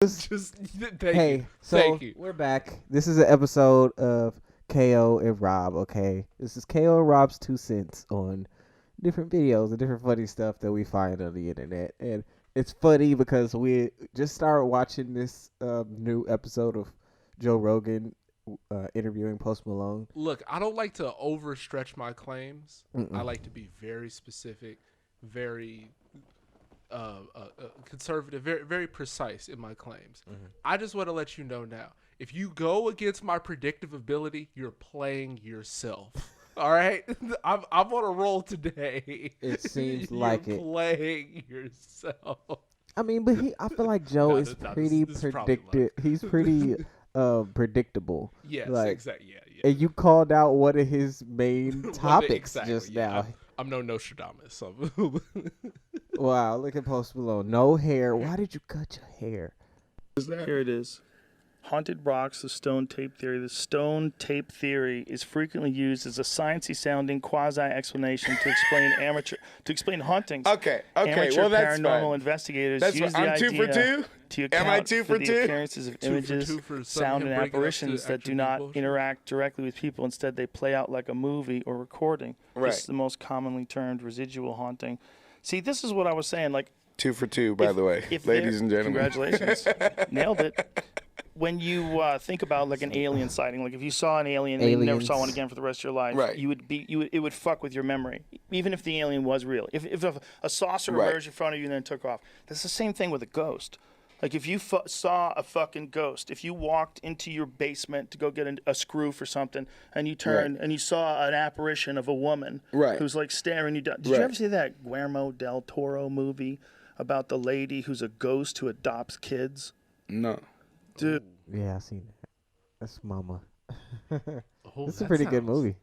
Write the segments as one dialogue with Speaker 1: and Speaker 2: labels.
Speaker 1: Thank you.
Speaker 2: We're back. This is an episode of KO and Rob. Okay, this is KO and Rob's 2 cents on different videos and different funny stuff that we find on the internet. And it's funny because we just started watching this new episode of Joe Rogan interviewing Post Malone.
Speaker 1: Look, I don't like to overstretch my claims. I like to be very specific, very conservative, very, very precise in my claims. I just want to let you know now, if you go against my predictive ability, you're playing yourself. All right? I'm on a roll today.
Speaker 2: It seems like
Speaker 1: you're
Speaker 2: it.
Speaker 1: playing yourself.
Speaker 2: I mean, but I feel like Joe is pretty predictive. He's pretty predictable.
Speaker 1: Yes,
Speaker 2: like,
Speaker 1: exactly. Yeah.
Speaker 2: And you called out one of his main topics just now.
Speaker 1: I'm no Nostradamus. So.
Speaker 2: Wow, look at Post Malone. No hair. Why did you cut your hair?
Speaker 3: Here it is. Haunted rocks, the stone tape theory. The stone tape theory is frequently used as a sciencey-sounding quasi-explanation to explain hauntings.
Speaker 4: Okay.
Speaker 3: Amateur
Speaker 4: Well, that's
Speaker 3: paranormal
Speaker 4: fine.
Speaker 3: investigators
Speaker 4: That's
Speaker 3: use
Speaker 4: fine.
Speaker 3: the
Speaker 4: I'm 2 for
Speaker 3: idea
Speaker 4: 2.
Speaker 3: to
Speaker 4: Am I
Speaker 3: account
Speaker 4: 2
Speaker 3: for
Speaker 4: for
Speaker 3: the
Speaker 4: 2?
Speaker 3: appearances of
Speaker 1: 2 for
Speaker 3: images,
Speaker 1: 2 for
Speaker 3: sound, and
Speaker 1: him bringing us to
Speaker 3: apparitions that do not
Speaker 1: attribute
Speaker 3: interact directly with people. Instead, they play out like a movie or recording.
Speaker 4: Right.
Speaker 3: This is the most commonly termed residual haunting. See, this is what I was saying. Like,
Speaker 4: 2 for 2, by the way, ladies and gentlemen.
Speaker 3: Congratulations. Nailed it. When you think about like an alien sighting, like if you saw an alien and you never saw one again for the rest of your life,
Speaker 4: right.
Speaker 3: it would fuck with your memory, even if the alien was real. If a saucer emerged in front of you and then took off, that's the same thing with a ghost. Like if you saw a fucking ghost, if you walked into your basement to go get a screw for something, and you turned and you saw an apparition of a woman who's like staring you down. Did you ever see that Guillermo del Toro movie about the lady who's a ghost who adopts kids?
Speaker 4: No.
Speaker 3: Dude.
Speaker 2: Yeah, I seen that. That's Mama. It's a
Speaker 1: That
Speaker 2: pretty good
Speaker 1: sounds
Speaker 2: movie.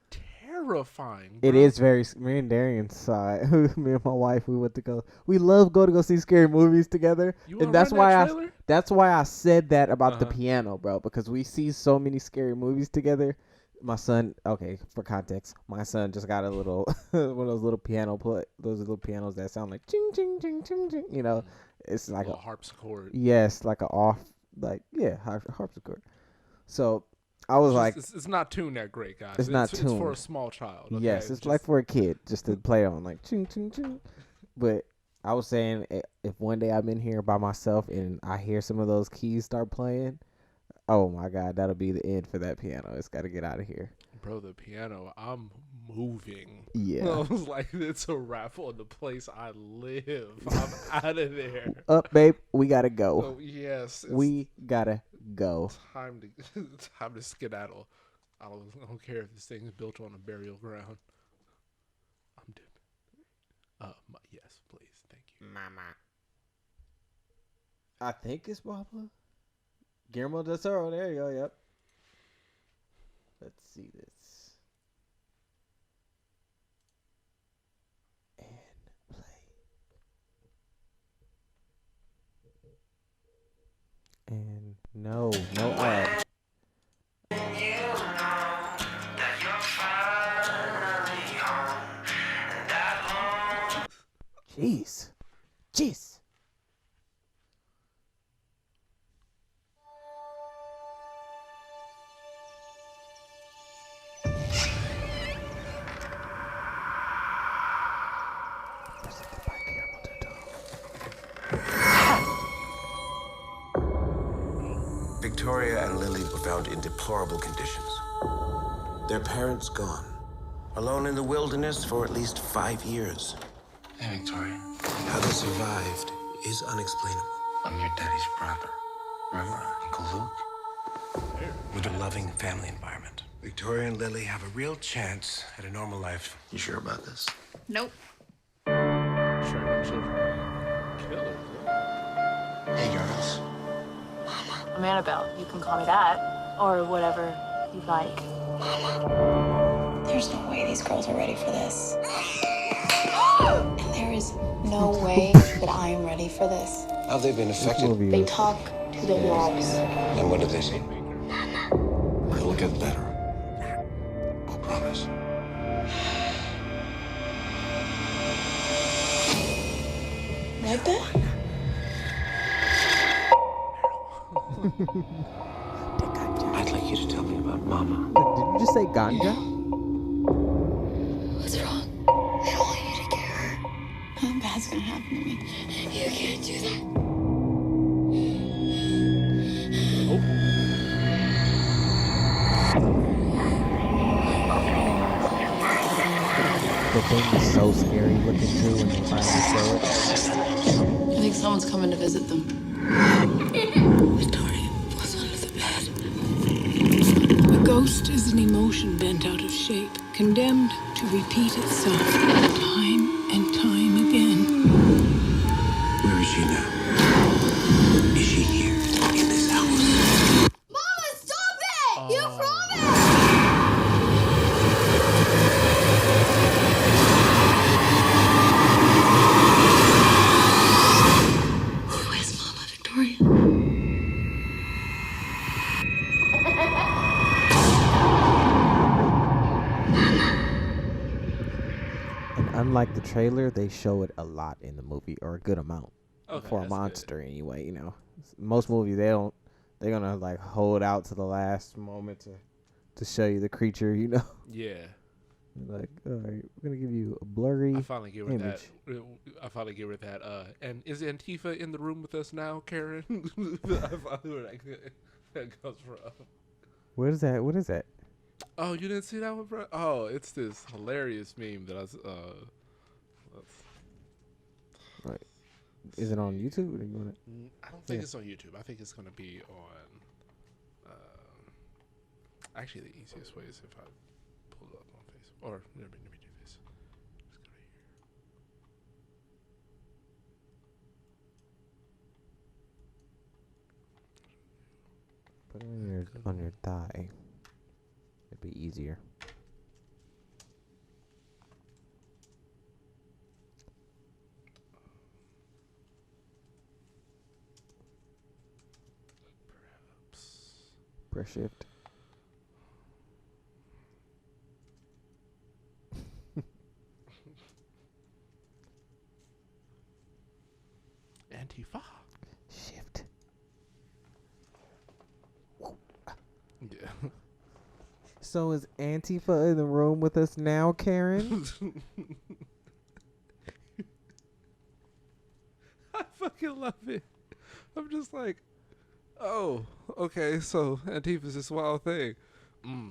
Speaker 1: Terrifying. Bro.
Speaker 2: It is very. Me and Darian saw it. Me and my wife, we went to go. We love go see scary movies together, and that's why I said that about the piano, bro. Because we see so many scary movies together. My son, okay, for context, my son just got a little one of those little those little pianos that sound like ching ching ching ching ching. You know, it's like a
Speaker 1: harpsichord.
Speaker 2: Yes, like harpsichord. So I was
Speaker 1: it's not tuned that great, guys.
Speaker 2: It's not tuned.
Speaker 1: It's for a small child. Okay?
Speaker 2: Yes, it's like for a kid just to play on, like ching ching ching. But I was saying, if one day I'm in here by myself and I hear some of those keys start playing, oh my God, that'll be the end for that piano. It's got to get out of here.
Speaker 1: Bro, the piano, I'm moving.
Speaker 2: Yeah.
Speaker 1: I was like, it's a wrap on the place I live. I'm out of there.
Speaker 2: Up, babe. We got to go.
Speaker 1: Oh, yes.
Speaker 2: We got to go.
Speaker 1: Time to skedaddle. I don't care if this thing is built on a burial ground. I'm dipping. Yes, please. Thank you.
Speaker 4: Mama.
Speaker 2: I think it's Papa. Guillermo del Toro. There you go. Yep. Let's see this. And play. And no ad. Jeez.
Speaker 5: Victoria and Lily were found in deplorable conditions. Their parents gone. Alone in the wilderness for at least 5 years.
Speaker 6: Hey, Victoria.
Speaker 5: How they survived is unexplainable.
Speaker 6: I'm your daddy's brother. Remember Uncle Luke?
Speaker 5: With a loving family environment. Victoria and Lily have a real chance at a normal life.
Speaker 6: You sure about this?
Speaker 7: Nope.
Speaker 1: Sure. Killer.
Speaker 6: Hey, girls.
Speaker 7: I'm Annabelle. You can call me that. Or whatever you like.
Speaker 8: There's no way these girls are ready for this. And there is no way that I am ready for this.
Speaker 5: How have they been affected?
Speaker 8: They talk to the walls.
Speaker 5: And what do they say? It'll get better. I promise.
Speaker 8: Like that?
Speaker 5: I'd like you to tell me about Mama.
Speaker 2: Did you just say ganja?
Speaker 8: What's wrong? I don't want you to get hurt. Nothing bad's gonna happen to me. You can't do that.
Speaker 2: The thing is so scary looking too when they finally show it.
Speaker 8: I think someone's coming to visit them. Victoria was under the bed.
Speaker 9: A ghost is an emotion bent out of shape, condemned to repeat itself time and time again.
Speaker 5: Where is she now? Is she here in this house?
Speaker 8: Mama, stop it! You promised! Where's Mama, Victoria?
Speaker 2: And unlike the trailer, they show it a lot in the movie, or a good amount.
Speaker 1: Okay,
Speaker 2: for a
Speaker 1: that's
Speaker 2: monster
Speaker 1: good.
Speaker 2: anyway, you know. Most movies they're gonna like hold out to the last moment to show you the creature, you know.
Speaker 1: Yeah.
Speaker 2: Like, all right, we're gonna give you a blurry
Speaker 1: I finally get rid of
Speaker 2: image.
Speaker 1: that. I finally get rid of that. And is Antifa in the room with us now, Karen? I finally where that comes from.
Speaker 2: What is that? What is that?
Speaker 1: Oh, you didn't see that one, bro? Oh, it's this hilarious meme that I was.
Speaker 2: Right. Is it on YouTube? Or you want it?
Speaker 1: I don't think it's on YouTube. I think it's gonna be on. Actually, the easiest way is if I pull it up on Facebook. Or let me do this. Just go
Speaker 2: Put it on your thigh. It'd be easier. Press shift.
Speaker 1: Antifa.
Speaker 2: Shift.
Speaker 1: Yeah.
Speaker 2: So is Antifa in the room with us now, Karen?
Speaker 1: I fucking love it. I'm just like, oh, okay, so Antifa's this wild thing.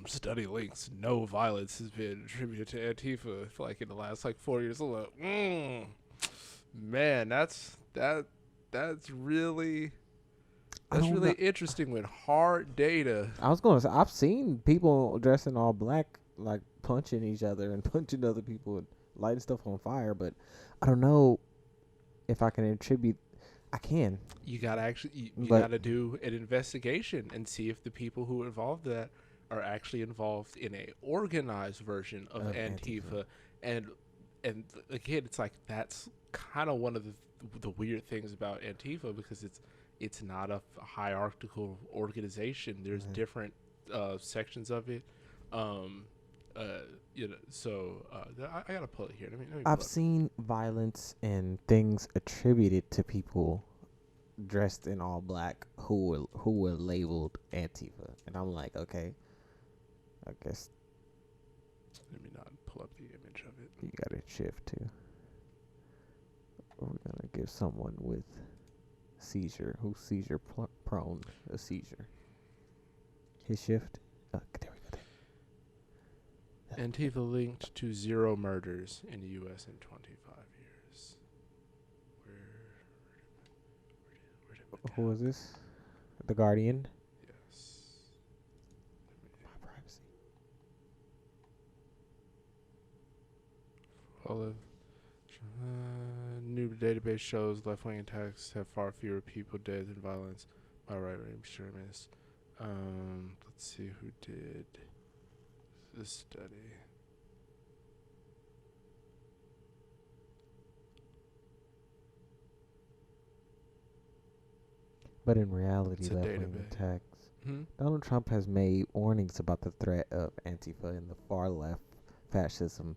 Speaker 1: Study links no violence has been attributed to Antifa like in the last 4 years. I'm like, man, that's really interesting with hard data.
Speaker 2: I was gonna say I've seen people dressed in all black like punching each other and punching other people and lighting stuff on fire, but I don't know if I can attribute. I can.
Speaker 1: You gotta you gotta do an investigation and see if the people who are involved in that are actually involved in a organized version of Antifa. And again, it's like that's kind of one of the weird things about Antifa, because it's not a hierarchical organization. There's different sections of it. You know, so I gotta pull it here. Let me
Speaker 2: I've seen violence and things attributed to people dressed in all black who were labeled Antifa, and I'm like, okay, I guess.
Speaker 1: Let me not pull up the image of it.
Speaker 2: You gotta shift too. We're gonna give someone with seizure, who's seizure prone, a seizure. Hit shift. There we go. There.
Speaker 1: Antifa linked to 0 murders in the U.S. in 25 years. Where did
Speaker 2: Who is this? The Guardian.
Speaker 1: Yes.
Speaker 2: My privacy.
Speaker 1: New database shows left-wing attacks have far fewer people dead than violence by right-wing extremists. Let's see who did this study.
Speaker 2: But in reality,
Speaker 1: It's a
Speaker 2: left-wing
Speaker 1: database.
Speaker 2: attacks.
Speaker 1: Hmm?
Speaker 2: Donald Trump has made warnings about the threat of Antifa and the far-left fascism,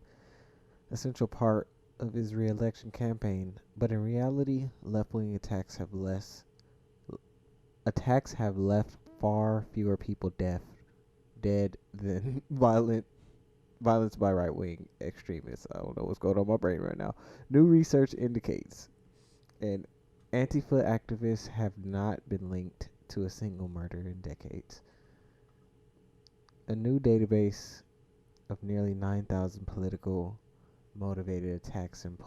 Speaker 2: a central part of his re-election campaign. But in reality, left-wing attacks have less attacks have left far fewer people dead than violence by right-wing extremists. I don't know what's going on in my brain right now. New research indicates, and Antifa activists have not been linked to a single murder in decades. A new database of nearly 9,000 political motivated attacks and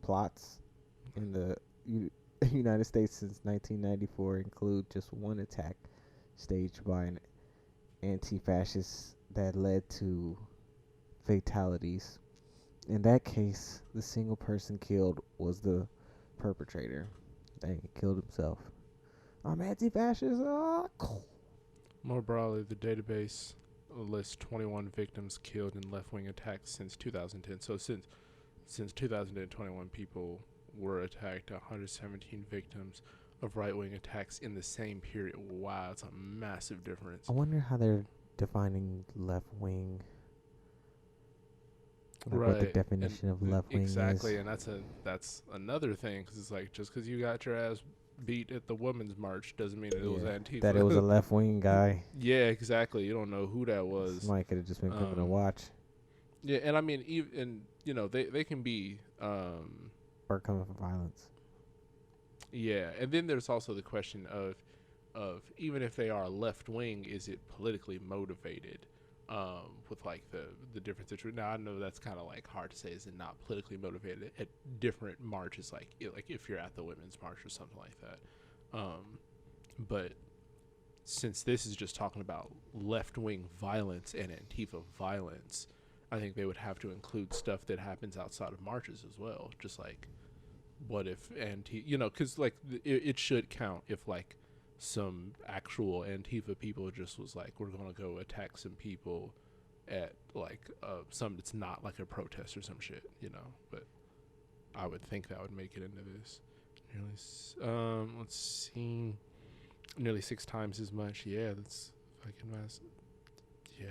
Speaker 2: plots in the United States since 1994 include just one attack staged by an anti-fascist that led to fatalities. In that case, the single person killed was the perpetrator. Dang, he killed himself. I'm anti-fascist.
Speaker 1: More broadly, the database lists 21 victims killed in left-wing attacks since 2010. So since 2021, people were attacked. 117 victims of right-wing attacks in the same period. Wow, it's a massive difference.
Speaker 2: I wonder how they're defining left-wing. Like
Speaker 1: right.
Speaker 2: What the definition of left-wing
Speaker 1: exactly,
Speaker 2: is.
Speaker 1: And that's another thing, because it's like, just because you got your ass beat at the women's march doesn't mean that it was Antifa.
Speaker 2: That it was a left-wing guy.
Speaker 1: Yeah, exactly. You don't know who that was.
Speaker 2: Somebody could have just been coming to watch.
Speaker 1: Yeah, and I mean, even they can be
Speaker 2: or coming for violence.
Speaker 1: Yeah, and then there's also the question of even if they are left wing, is it politically motivated? With like the difference between, now I know that's kind of like hard to say, is it not politically motivated at different marches, like if you're at the women's march or something like that. But since this is just talking about left wing violence and Antifa violence, I think they would have to include stuff that happens outside of marches as well. Just like, what if because like it should count if like some actual Antifa people just was like, we're gonna go attack some people at like some that's not like a protest or some shit, but I would think that would make it into this. Let's see, nearly 6 times as much. Yeah, that's fucking massive. Yeah,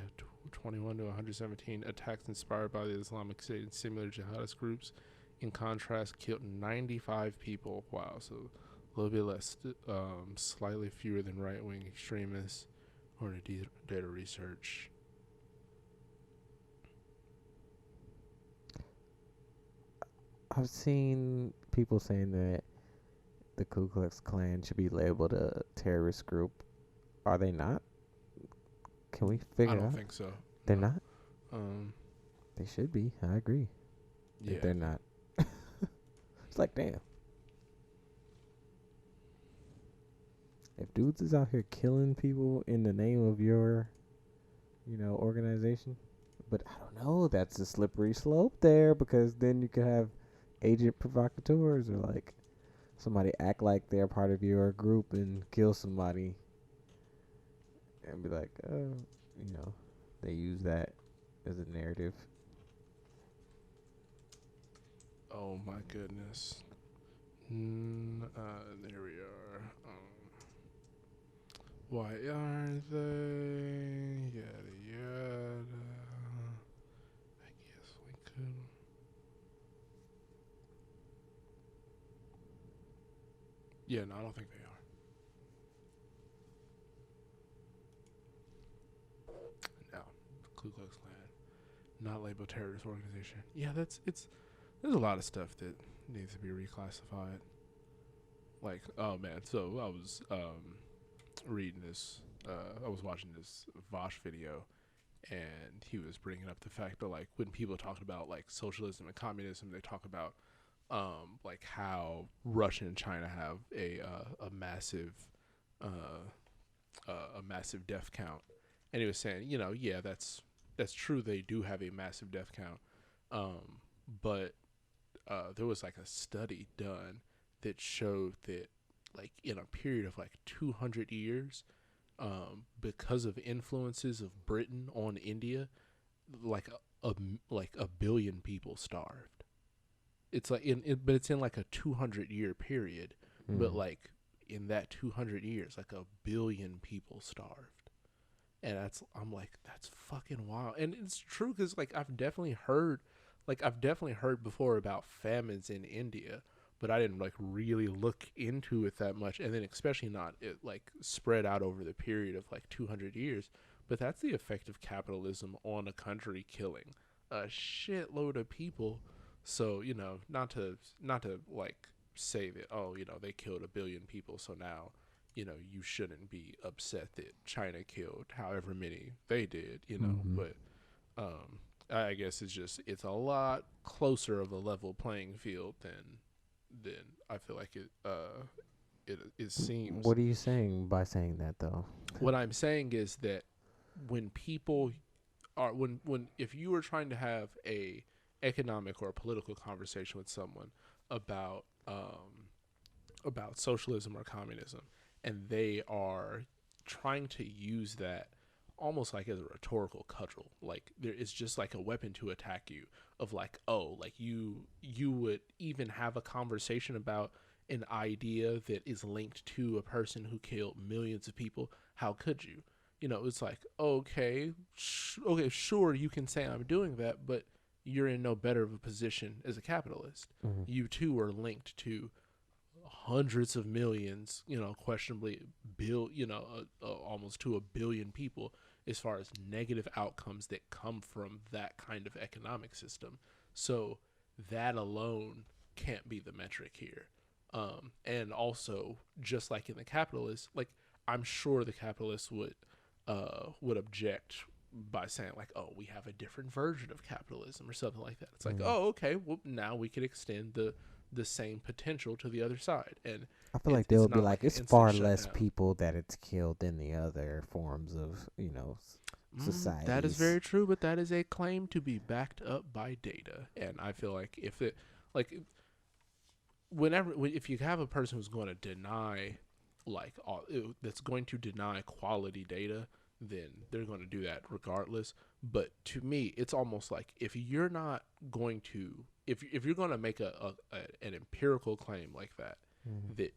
Speaker 1: 21 to 117 attacks inspired by the Islamic State and similar jihadist groups. In contrast, killed 95 people. Wow, so a little bit less, slightly fewer than right-wing extremists, according to data research.
Speaker 2: I've seen people saying that the Ku Klux Klan should be labeled a terrorist group. Are they not? Can we figure out?
Speaker 1: I don't think so.
Speaker 2: They're not? They should be. I agree.
Speaker 1: Yeah.
Speaker 2: They're not. It's like, damn. If dudes is out here killing people in the name of your, organization, but I don't know, that's a slippery slope there, because then you could have agent provocateurs, or like somebody act like they're part of your group and kill somebody and be like, they use that as a narrative.
Speaker 1: Oh my goodness. There we are. Why are they? Yada yada. I guess we could. Yeah, no, I don't think they are. No, Ku Klux Klan, not labeled terrorist organization. Yeah, there's a lot of stuff that needs to be reclassified. Like, oh man, so I was reading this, I was watching this Vosh video, and he was bringing up the fact that like when people talk about like socialism and communism, they talk about like how Russia and China have a massive death count, and he was saying, yeah, that's true, they do have a massive death count, but there was like a study done that showed that like in a period of like 200 years, because of influences of Britain on India, like a billion people starved. It's like but it's in like a 200-year period, but like in that 200 years, like a billion people starved, and I'm like, that's fucking wild. And it's true, because like I've definitely heard before about famines in India, but I didn't like really look into it that much, and then especially not it like spread out over the period of like 200 years. But that's the effect of capitalism on a country killing a shitload of people. So, you know, not to like say that, oh, you know, they killed 1 billion people, so now, you know, you shouldn't be upset that China killed however many they did, you know. But I guess it's a lot closer of a level playing field than I feel like it seems.
Speaker 2: What are you saying by saying that, though?
Speaker 1: What I'm saying is that when people are when if you are trying to have a economic or a political conversation with someone about socialism or communism, and they are trying to use that almost like as a rhetorical cudgel, like there is just like a weapon to attack you, of like, oh, like you would even have a conversation about an idea that is linked to a person who killed millions of people. How could you? You know, it's like, okay, sure, you can say I'm doing that, but you're in no better of a position as a capitalist. You too are linked to hundreds of millions, you know, questionably almost to 1 billion people, as far as negative outcomes that come from that kind of economic system. So that alone can't be the metric here. And also, just like in the capitalists, like I'm sure the capitalists would object by saying like, oh, we have a different version of capitalism or something like that. It's like, oh, okay, well, now we could extend the same potential to the other side. And
Speaker 2: I feel like they'll be like it's far less people that it's killed than the other forms of, you know, society.
Speaker 1: That is very true, but that is a claim to be backed up by data. And I feel like if you have a person who's going to deny that's going to deny quality data, then they're going to do that regardless. But to me, it's almost like if you're not going to, if you're going to make an empirical claim like that, that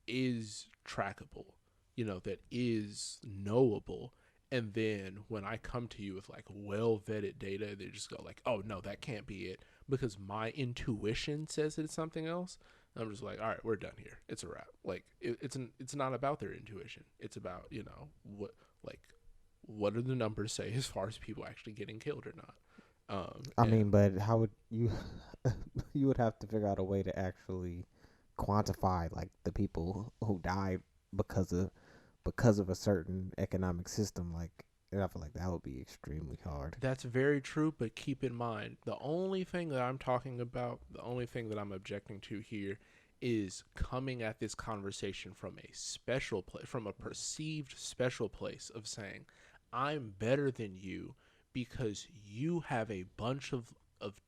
Speaker 1: is trackable, you know, that is knowable, and then when I come to you with like well-vetted data, they just go like, oh no, that can't be it because my intuition says it's something else. I'm just like, all right, we're done here. It's a wrap. Like it's not about their intuition. It's about, you know, what do the numbers say as far as people actually getting killed or not.
Speaker 2: I mean, but how would you you would have to figure out a way to actually quantify like the people who died because of a certain economic system. Like, I feel like that would be extremely hard.
Speaker 1: That's very true, but keep in mind, the only thing that I'm talking about, the only thing that I'm objecting to here is coming at this conversation from a special place, from a perceived special place of saying, I'm better than you because you have a bunch of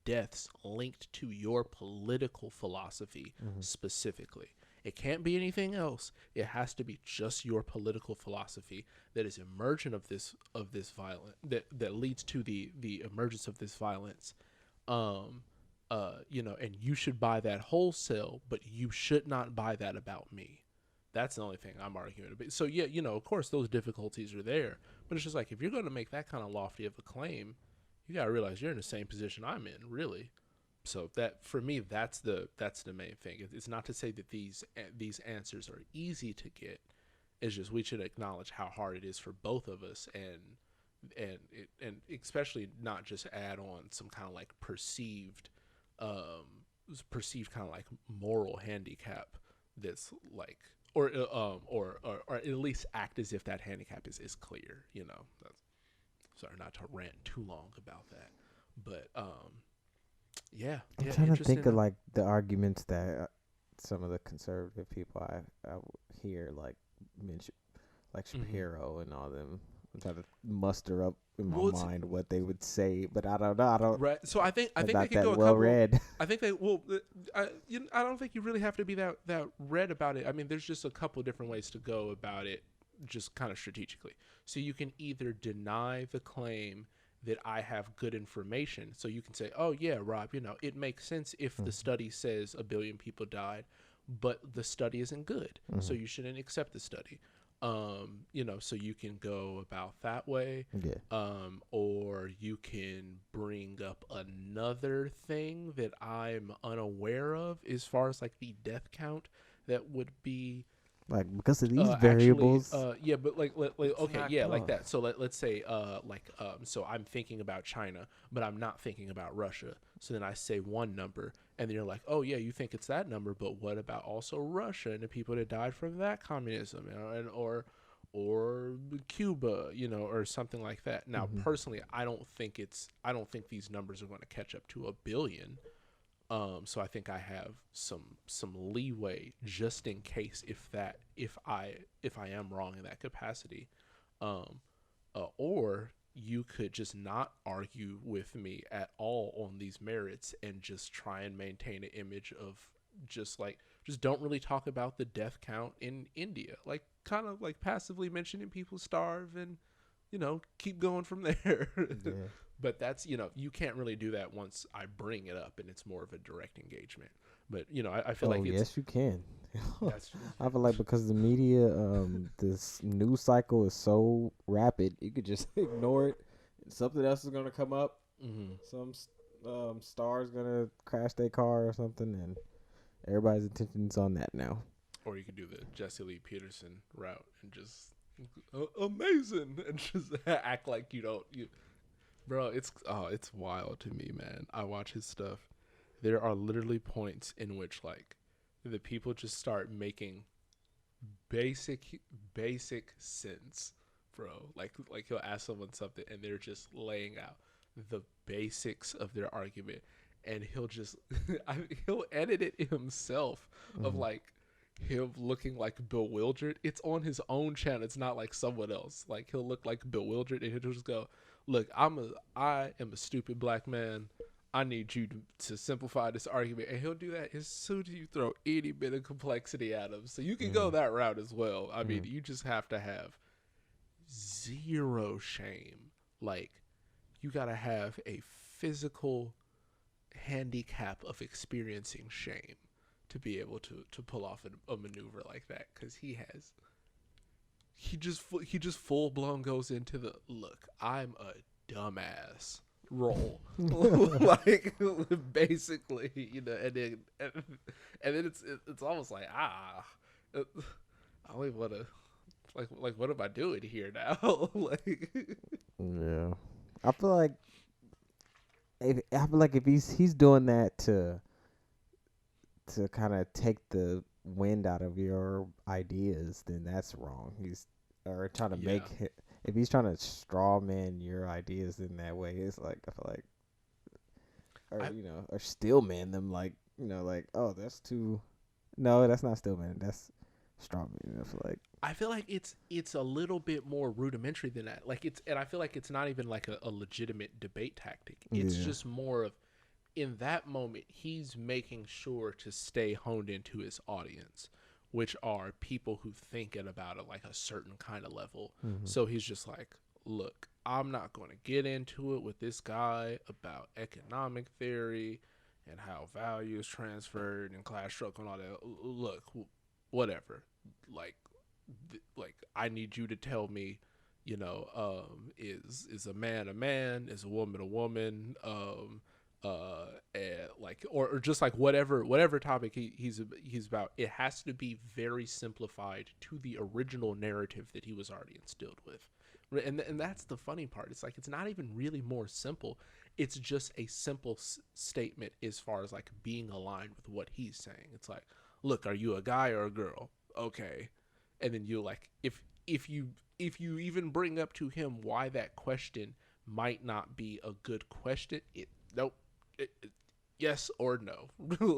Speaker 1: deaths linked to your political philosophy specifically. It can't be anything else. It has to be just your political philosophy that is emergent of this violence, that leads to the emergence of this violence. You know, and you should buy that wholesale, but you should not buy that about me. That's the only thing I'm arguing about. So yeah, you know, of course those difficulties are there, but it's just like if you're going to make that kind of lofty of a claim, you got to realize you're in the same position I'm in, really. So that, for me, that's the main thing. It's not to say that these answers are easy to get. It's just we should acknowledge how hard it is for both of us, and especially not just add on some kind of like perceived kind of like moral handicap that's like, or at least act as if that handicap is clear. You know, sorry not to rant too long about that, but yeah.
Speaker 2: I'm trying to think of like the arguments that some of the conservative people I hear like mention, like Shapiro and all them. I'm trying to muster up in my mind what they would say, but I don't know.
Speaker 1: Right. So I think they can go
Speaker 2: well read.
Speaker 1: I think they will. I don't think you really have to be that read about it. I mean, there's just a couple different ways to go about it, just kind of strategically. So you can either deny the claim that I have good information. So you can say, oh yeah, Rob, you know, it makes sense if the study says 1 billion people died, but the study isn't good. So you shouldn't accept the study. So you can go about that way.
Speaker 2: Yeah.
Speaker 1: Or you can bring up another thing that I'm unaware of as far as like the death count that would be
Speaker 2: like because of these variables.
Speaker 1: Yeah, but like okay, yeah, like that. So let's say so I'm thinking about China, but I'm not thinking about Russia. So then I say one number, and then you're like, oh yeah, you think it's that number, but what about also Russia and the people that died from that communism, and or Cuba, or something like that. Now, personally, I don't think these numbers are going to catch up to 1 billion. So I think I have some leeway just in case if I am wrong in that capacity. Or you could just not argue with me at all on these merits and just try and maintain an image of just don't really talk about the death count in India. Like kind of like passively mentioning people starve and, keep going from there. Yeah. But that's, you can't really do that once I bring it up and it's more of a direct engagement. But, I feel like
Speaker 2: yes, you can. I feel like because the media, this news cycle is so rapid, you could just ignore it. Something else is going to come up. Mm-hmm. Some star's going to crash their car or something, and everybody's attention's on that now.
Speaker 1: Or you could do the Jesse Lee Peterson route and just amazing and just act like bro, it's wild to me, man. I watch his stuff. There are literally points in which like the people just start making basic sense, bro. Like he'll ask someone something and they're just laying out the basics of their argument, and he'll just he'll edit it himself of like him looking like bewildered. It's on his own channel. It's not like someone else. Like he'll look like bewildered and he'll just go, look, I am a stupid black man. I need you to simplify this argument. And he'll do that as soon as you throw any bit of complexity at him. So you can go that route as well. I mean, you just have to have zero shame. Like, you got to have a physical handicap of experiencing shame to be able to pull off a maneuver like that. Because he just full blown goes into the look, I'm a dumbass role. Like basically, and then it's almost like I don't even want to like what am I doing here now? Like
Speaker 2: yeah, I feel like if he's doing that to kind of take the wind out of your ideas, then that's wrong. He's trying to make it. If he's trying to straw man your ideas in that way, it's like I feel like, or still man them, like oh, that's too. No, that's not still man. That's straw man. I
Speaker 1: feel like it's a little bit more rudimentary than that. Like and I feel like it's not even like a legitimate debate tactic. It's just more of, in that moment, he's making sure to stay honed into his audience, which are people who think about it like a certain kind of level. Mm-hmm. So he's just like, look, I'm not going to get into it with this guy about economic theory and how value is transferred and class struggle and all that. Look, whatever. Like I need you to tell me, is a man, is a woman, and like, or just like whatever topic he's about, it has to be very simplified to the original narrative that he was already instilled with. And that's the funny part. It's like, it's not even really more simple. It's just a simple statement as far as like being aligned with what he's saying. It's like, look, are you a guy or a girl? Okay. And then you like, if you even bring up to him why that question might not be a good question, nope. Yes or no.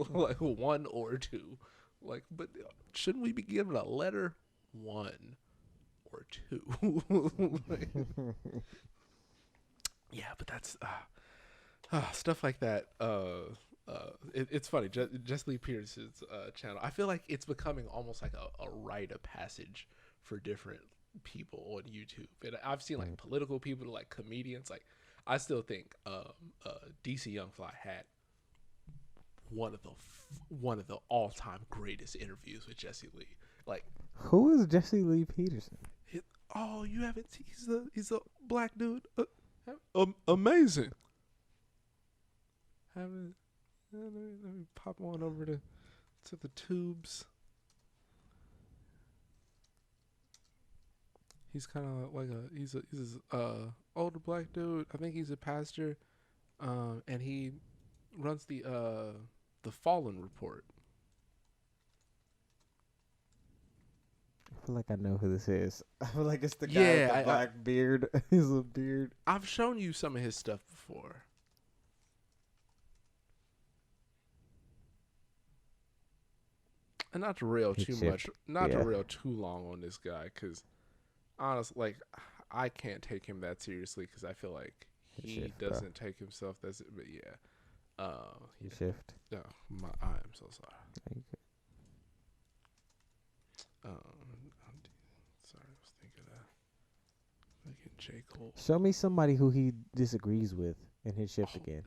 Speaker 1: Like one or two. Like, but shouldn't we be given a letter? One or two. Like, yeah, but that's stuff like that. It's funny. Jesse Lee Peterson's channel, I feel like it's becoming almost like a rite of passage for different people on YouTube. And I've seen like political people, like comedians. Like, I still think DC Young Fly had one of the all-time greatest interviews with Jesse Lee. Like,
Speaker 2: who is Jesse Lee Peterson?
Speaker 1: You haven't? He's a black dude. Amazing. Let me pop on over to the tubes. He's kind of like he's a older black dude. I think he's a pastor, and he runs the Fallen Report.
Speaker 2: I feel like I know who this is. I feel like it's the guy with the black beard. He's a beard.
Speaker 1: I've shown you some of his stuff before. And not to rail too much, to rail too long on this guy, because honestly, like, I can't take him that seriously because I feel like he doesn't take himself that. But yeah,
Speaker 2: you shift.
Speaker 1: No, I am so sorry. Sorry, I was thinking of J. Cole.
Speaker 2: Show me somebody who he disagrees with in his shift again.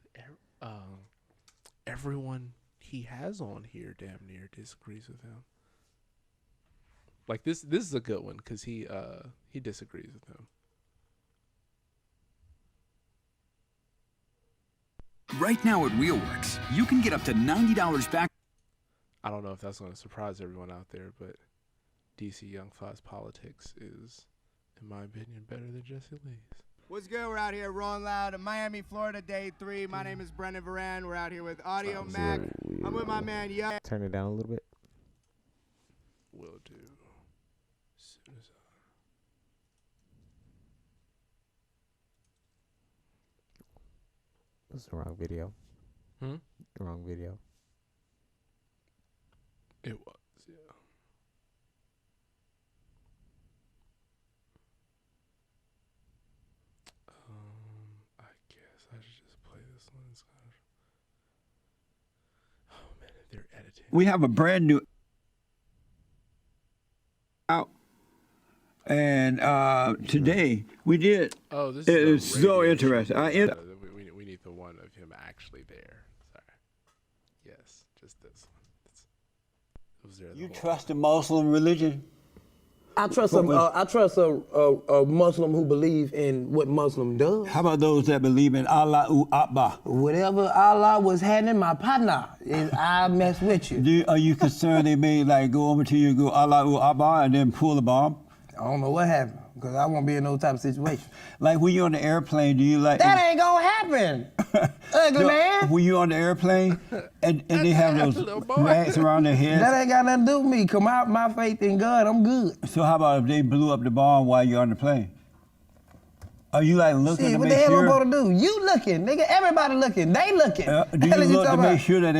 Speaker 1: Everyone he has on here damn near disagrees with him. Like this is a good one because he disagrees with him.
Speaker 10: Right now at Wheelworks, you can get up to $90 back.
Speaker 1: I don't know if that's going to surprise everyone out there, but DC Young Fly's politics is, in my opinion, better than Jesse Lee's.
Speaker 11: What's good? We're out here rolling loud in Miami, Florida, day 3. My name is Brendan Varan. We're out here with Audio Mac. I'm with my man,
Speaker 2: Turn it down a little bit.
Speaker 1: Will do. Soon as
Speaker 2: That's the wrong video. The wrong video.
Speaker 1: It was, yeah. I guess I should just play this one. It's kind of... Oh man, they're editing.
Speaker 12: We have a brand new out, and today we did.
Speaker 1: Oh, this
Speaker 12: is so interesting.
Speaker 1: We need the one of him actually there. Sorry. Yes, just this one.
Speaker 12: You trust the Muslim religion?
Speaker 13: I trust a Muslim who believes in what Muslim does.
Speaker 12: How about those that believe in Allahu Akbar?
Speaker 13: Whatever Allah was handing my partner, I mess with you.
Speaker 12: Are you concerned they may like go over to you and go Allahu Akbar and then pull the bomb?
Speaker 13: I don't know what happened, because I won't be in those type of situations.
Speaker 12: Like when you're on the airplane, do you like...
Speaker 13: That ain't gonna happen, ugly man.
Speaker 12: When you're on the airplane and they have those rats around their heads...
Speaker 13: That ain't got nothing to do with me. Come out, my faith in God, I'm good.
Speaker 12: So how about if they blew up the bomb while you're on the plane? Are you like looking to make sure...
Speaker 13: what the hell I'm supposed to do? You looking, nigga. Everybody looking. They looking.
Speaker 12: Do you look to make sure that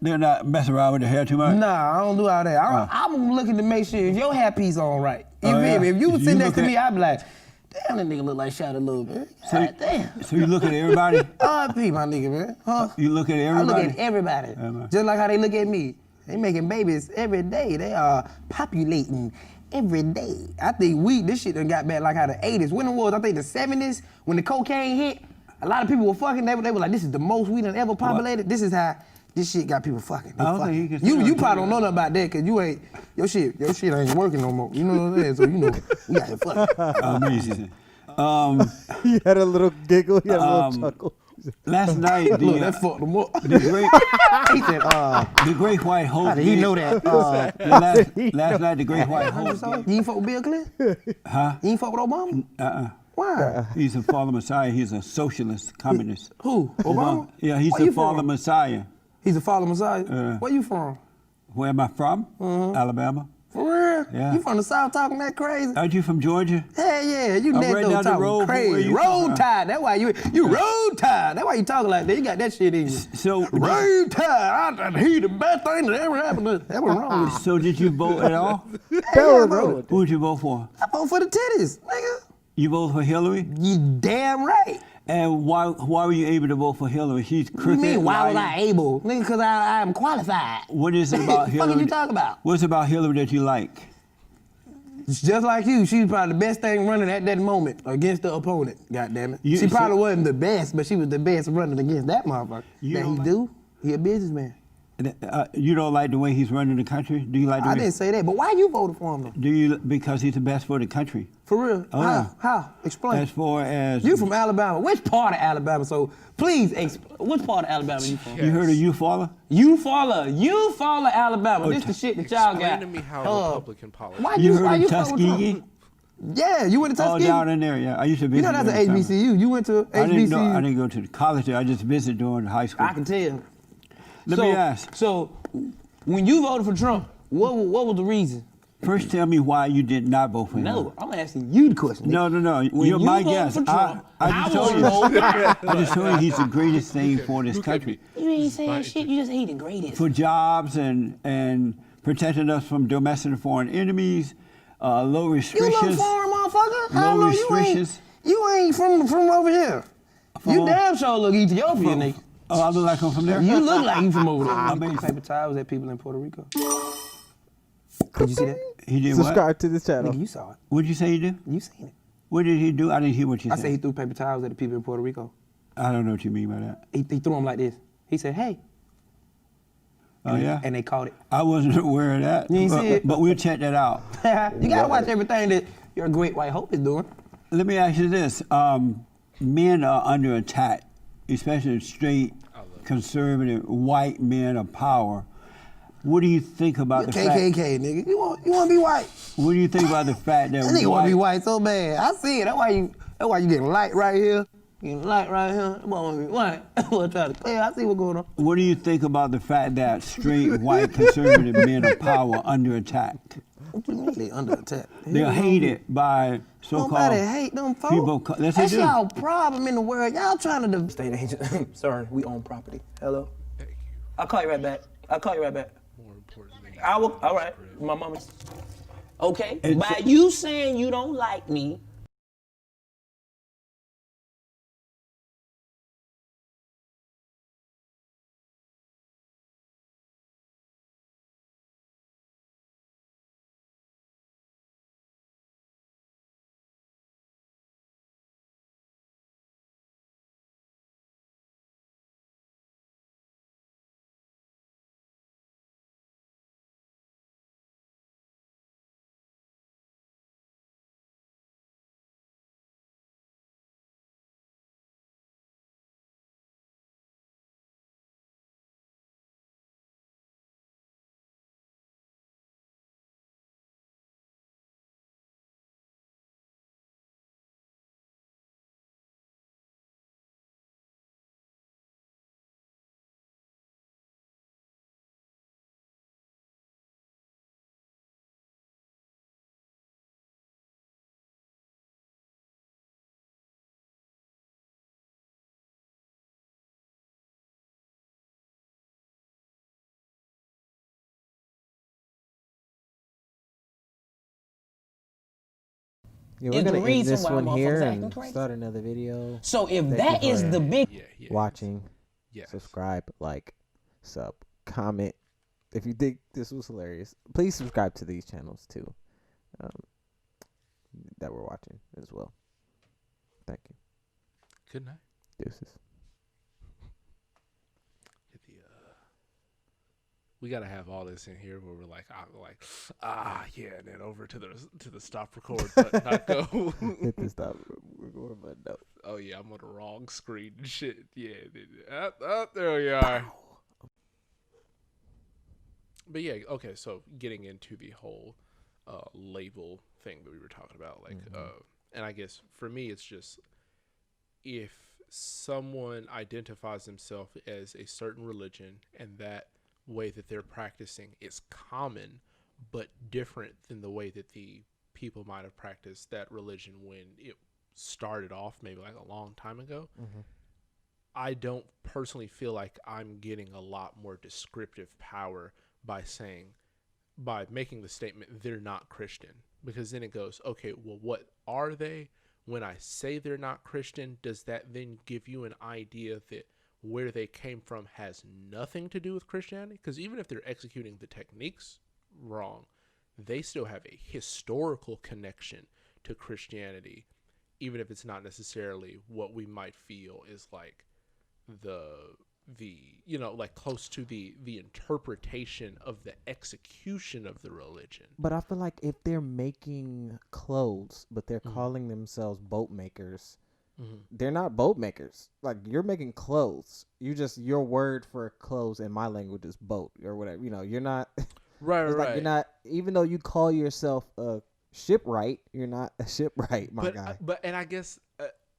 Speaker 12: they're not messing around with their hair too much?
Speaker 13: Nah, I don't do all that. I'm looking to make sure your hairpiece on right. If you was sitting next to me, I'd be like, damn, that nigga look like shot a little bit. Damn.
Speaker 12: So you look at everybody?
Speaker 13: R.I.P. my nigga, man. Huh?
Speaker 12: You look at everybody?
Speaker 13: I look at everybody. Just like how they look at me. They making babies every day. They are populating every day. I think this shit done got back like how the 80s. When it was, I think the 70s, when the cocaine hit, a lot of people were fucking. They were like, this is the most we done ever populated. What? This is how this shit got people fucking. You probably don't know nothing about that because your shit ain't working no more. You know what I'm saying? So we got to fuck.
Speaker 12: Amazing.
Speaker 2: He had a little giggle. He had a little chuckle.
Speaker 12: Last night,
Speaker 13: that fucked him up.
Speaker 12: The Great White Hope.
Speaker 13: How did he know that?
Speaker 12: Last night, the Great White Hope.
Speaker 13: You ain't fuck with Bill Clinton?
Speaker 12: Huh?
Speaker 13: You ain't fuck with Obama? Why?
Speaker 12: He's a fallen messiah. He's a socialist, communist.
Speaker 13: Who? Obama?
Speaker 12: Yeah, he's a fallen messiah.
Speaker 13: He's a fallen messiah? Where you from?
Speaker 12: Where am I from? Alabama.
Speaker 13: For real?
Speaker 12: Yeah.
Speaker 13: You from the South talking that crazy?
Speaker 12: Aren't you from Georgia?
Speaker 13: Hell yeah, you next
Speaker 12: right
Speaker 13: door
Speaker 12: down the road
Speaker 13: talking crazy. Road tide. That's why you road tide. That's why you talking like that. You got that shit in you.
Speaker 12: So
Speaker 13: road tide. He the best thing that ever happened. That was wrong.
Speaker 12: So did you vote at all?
Speaker 13: Hell yeah,
Speaker 12: who did you vote for?
Speaker 13: I vote for the titties, nigga.
Speaker 12: You vote for Hillary?
Speaker 13: You damn right.
Speaker 12: And why were you able to vote for Hillary? She's crooked.
Speaker 13: What do you mean, why was I able? Nigga, because I am qualified.
Speaker 12: What is it about Hillary?
Speaker 13: What are you talking about?
Speaker 12: What's about Hillary that you like?
Speaker 13: It's just like you. She's probably the best thing running at that moment against the opponent, goddammit. She probably wasn't the best, but she was the best running against that motherfucker. He a businessman.
Speaker 12: You don't like the way he's running the country? Do you like the way?
Speaker 13: I didn't say that, but why you voted for him though?
Speaker 12: Do you? Because he's the best for the country.
Speaker 13: For real?
Speaker 12: Oh, yeah.
Speaker 13: How? Explain.
Speaker 12: As far as
Speaker 13: you from Alabama? Which part of Alabama? So please, which part of Alabama you from?
Speaker 12: You heard of Eufaula?
Speaker 13: Eufaula, Alabama. This the shit that y'all got.
Speaker 1: Explain to me how Republican politics.
Speaker 13: Why
Speaker 12: you
Speaker 13: why
Speaker 12: heard
Speaker 13: you
Speaker 12: of Tuskegee?
Speaker 13: Yeah, you went to Tuskegee?
Speaker 12: Oh, down in there, yeah. I used to visit.
Speaker 13: You know that's an HBCU. You went to HBCU.
Speaker 12: I didn't go to the college there. I just visited during high school.
Speaker 13: I can tell.
Speaker 12: Let me ask.
Speaker 13: So, when you voted for Trump, what was the reason?
Speaker 12: First, tell me why you did not vote for him.
Speaker 13: No, I'm asking you the question.
Speaker 12: No. You're my guest. I just told you. I just told you he's the greatest thing for this country.
Speaker 13: You ain't saying shit. You just hate the greatest.
Speaker 12: For jobs and protecting us from domestic and foreign enemies, low restrictions.
Speaker 13: You look foreign, motherfucker.
Speaker 12: Low restrictions.
Speaker 13: You ain't from over here. You damn sure look Ethiopian, nigga.
Speaker 12: Oh, I look like I'm from there?
Speaker 13: You look like you from over there. I made paper towels at people in Puerto Rico. Did you see that?
Speaker 12: He did
Speaker 2: Subscribe to this channel.
Speaker 13: Nigga, you saw it.
Speaker 12: What did you say he did?
Speaker 13: You seen it.
Speaker 12: What did he do? I didn't hear what you said.
Speaker 13: I said he threw paper towels at the people in Puerto Rico.
Speaker 12: I don't know what you mean by that.
Speaker 13: He threw them like this. He said, hey.
Speaker 12: Oh, yeah?
Speaker 13: And they caught it.
Speaker 12: I wasn't aware of that.
Speaker 13: You ain't see it?
Speaker 12: But we'll check that out.
Speaker 13: You got to watch everything that your great white hope is doing.
Speaker 12: Let me ask you this. Men are under attack, especially straight, conservative, white men of power. What do you think about the fact...
Speaker 13: KKK, nigga. You want to be white.
Speaker 12: What do you think about the fact that
Speaker 13: nigga want to be white so bad. I see it. That's why you getting light right here. Getting light right here. I want to be white. I want to try to clear. I see what's going on.
Speaker 12: What do you think about the fact that straight, white, conservative men of power are under attack?
Speaker 13: What do you mean they under attack?
Speaker 12: They're hated by so-called...
Speaker 13: Nobody hate them folks.
Speaker 12: People.
Speaker 13: That's y'all problem in the world. Y'all trying to... State agent. Sorry, we own property. Hello? Thank you. I'll call you right back. More importantly... All right. My mama's... Okay. By you saying you don't like me...
Speaker 2: Yeah, we're gonna end this one here and start another video.
Speaker 13: So if that is the big
Speaker 2: watching, subscribe, like, sub, comment. If you think this was hilarious, please subscribe to these channels too, that we're watching as well. Thank you.
Speaker 1: Good night.
Speaker 2: Deuces.
Speaker 1: We gotta have all this in here where we're like, yeah, and then over to the stop record button. Not go.
Speaker 2: Hit the stop record button. No.
Speaker 1: Oh yeah, I'm on the wrong screen and shit. Yeah, there we are. But yeah, okay. So getting into the whole label thing that we were talking about, like, and I guess for me, it's just if someone identifies themselves as a certain religion and that way that they're practicing is common but different than the way that the people might have practiced that religion when it started off maybe like a long time ago, I don't personally feel like I'm getting a lot more descriptive power by making the statement they're not Christian, because then it goes, okay, well, what are they? When I say they're not Christian, does that then give you an idea that where they came from has nothing to do with Christianity? Because even if they're executing the techniques wrong, they still have a historical connection to Christianity, even if it's not necessarily what we might feel is like the like close to the interpretation of the execution of the religion.
Speaker 2: But I feel like if they're making clothes, but they're calling themselves boat makers, they're not boat makers. Like, you're making clothes. Your word for clothes in my language is boat or whatever. You're not
Speaker 1: right.
Speaker 2: You're not, even though you call yourself a shipwright, you're not a shipwright, my guy.
Speaker 1: And I guess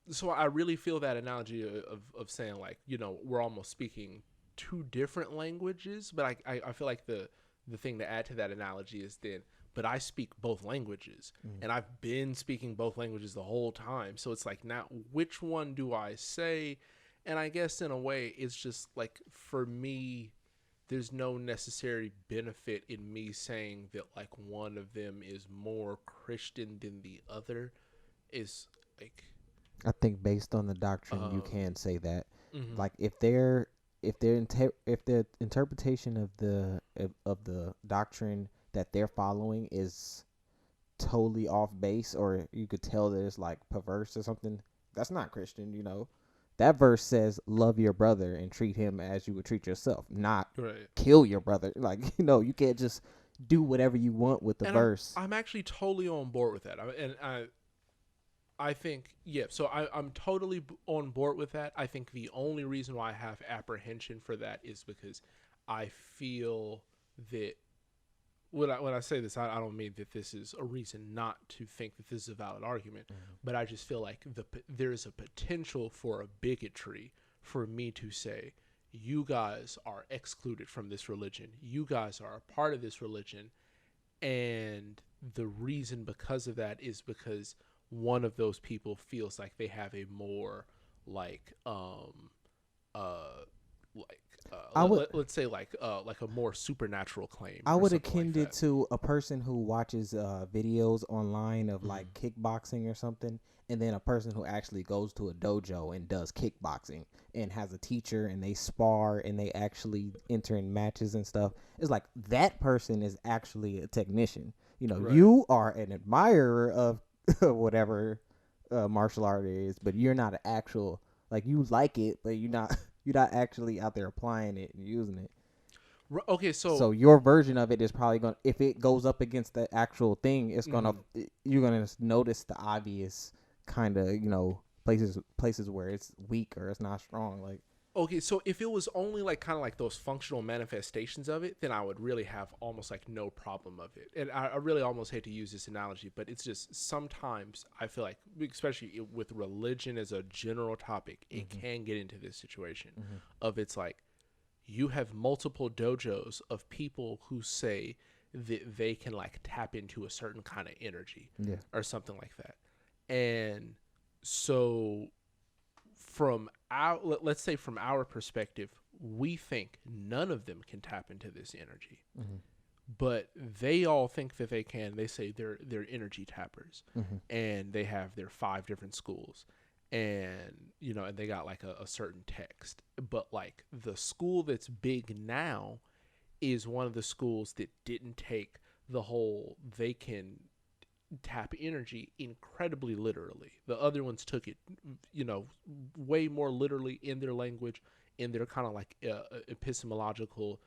Speaker 1: so. I really feel that analogy of saying, like, we're almost speaking two different languages. But I feel like the thing to add to that analogy is then, but I speak both languages, and I've been speaking both languages the whole time. So it's like, now, which one do I say? And I guess in a way, it's just like, for me, there's no necessary benefit in me saying that, like, one of them is more Christian than the other. Is like,
Speaker 2: I think based on the doctrine, you can say that. Like, if their interpretation of the doctrine that they're following is totally off base, or you could tell that it's like perverse or something, that's not Christian. That verse says love your brother and treat him as you would treat yourself, not kill your brother. Like, you can't just do whatever you want with the verse.
Speaker 1: I'm actually totally on board with that. I think, so I'm totally on board with that. I think the only reason why I have apprehension for that is because I feel that when I say this, I don't mean that this is a reason not to think that this is a valid argument, but I just feel like there is a potential for a bigotry for me to say, you guys are excluded from this religion. You guys are a part of this religion. And the reason because of that is because one of those people feels like they have a more let's say like a more supernatural claim.
Speaker 2: I would akin it to a person who watches videos online of like kickboxing or something, and then a person who actually goes to a dojo and does kickboxing and has a teacher and they spar and they actually enter in matches and stuff. It's like that person is actually a technician. You are an admirer of whatever martial art it is, but you're not an actual, like, you like it, but you're not actually out there applying it and using it.
Speaker 1: Okay,
Speaker 2: so your version of it is probably going to, if it goes up against the actual thing, it's going to, you're going to notice the obvious kind of, places where it's weak or it's not strong. Like,
Speaker 1: okay, so if it was only like kind of like those functional manifestations of it, then I would really have almost like no problem of it. And I really almost hate to use this analogy, but it's just sometimes I feel like, especially with religion as a general topic, it can get into this situation of, it's like, you have multiple dojos of people who say that they can like tap into a certain kind of energy or something like that. And so let's say from our perspective, we think none of them can tap into this energy, but they all think that they can. They say they're energy tappers, and they have their 5 different schools, and and they got like a certain text. But like the school that's big now is one of the schools that didn't take the whole they can tap energy incredibly literally. The other ones took it, way more literally in their language, in their kind of like epistemological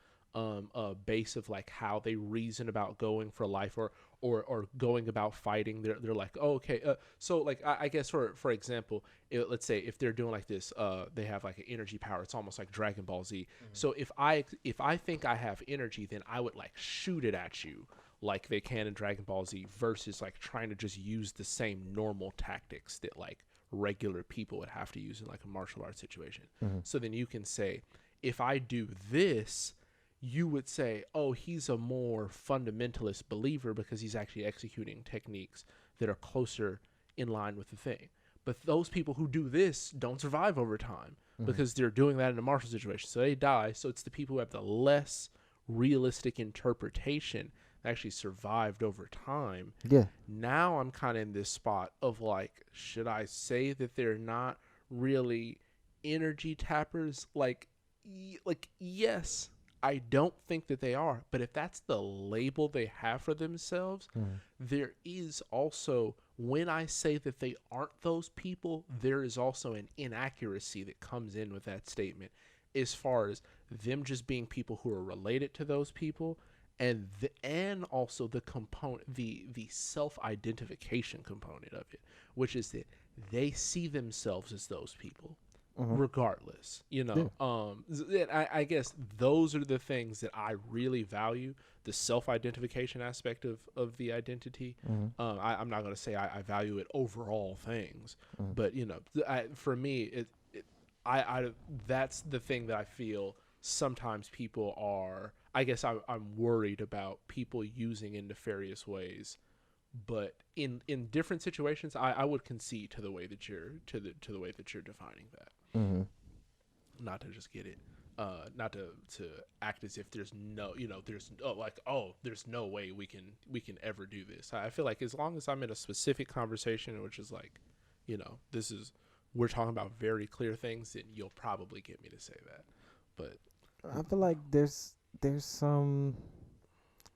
Speaker 1: base of like how they reason about going for life or going about fighting. They're like, oh, okay. So like, I guess for example, let's say if they're doing like this, they have like an energy power. It's almost like Dragon Ball Z. So if I think I have energy, then I would like shoot it at you like they can in Dragon Ball Z, versus like trying to just use the same normal tactics that like regular people would have to use in like a martial arts situation. So then you can say, if I do this, you would say, oh, he's a more fundamentalist believer because he's actually executing techniques that are closer in line with the thing. But those people who do this don't survive over time because they're doing that in a martial situation. So they die. So it's the people who have the less realistic interpretation that actually survived over time.
Speaker 2: Yeah.
Speaker 1: Now I'm kind of in this spot of like, should I say that they're not really energy tappers? Like yes, I don't think that they are, but if that's the label they have for themselves, there is also, when I say that they aren't those people, there is also an inaccuracy that comes in with that statement. as far as them just being people who are related to those people, and also the component, the self-identification component of it, which is that they see themselves as those people, regardless. I guess those are the things that I really value: the self-identification aspect of the identity. I'm not going to say I value it over all things, but for me, that's the thing that I feel sometimes people are. I guess I'm worried about people using in nefarious ways, but in different situations, I would concede to the way that you're the way that you're defining that. Not to just get it, not to act as if there's no, there's no way we can ever do this. I feel like as long as I'm in a specific conversation, which is like, we're talking about very clear things, then you'll probably get me to say that. But
Speaker 2: I feel like there's some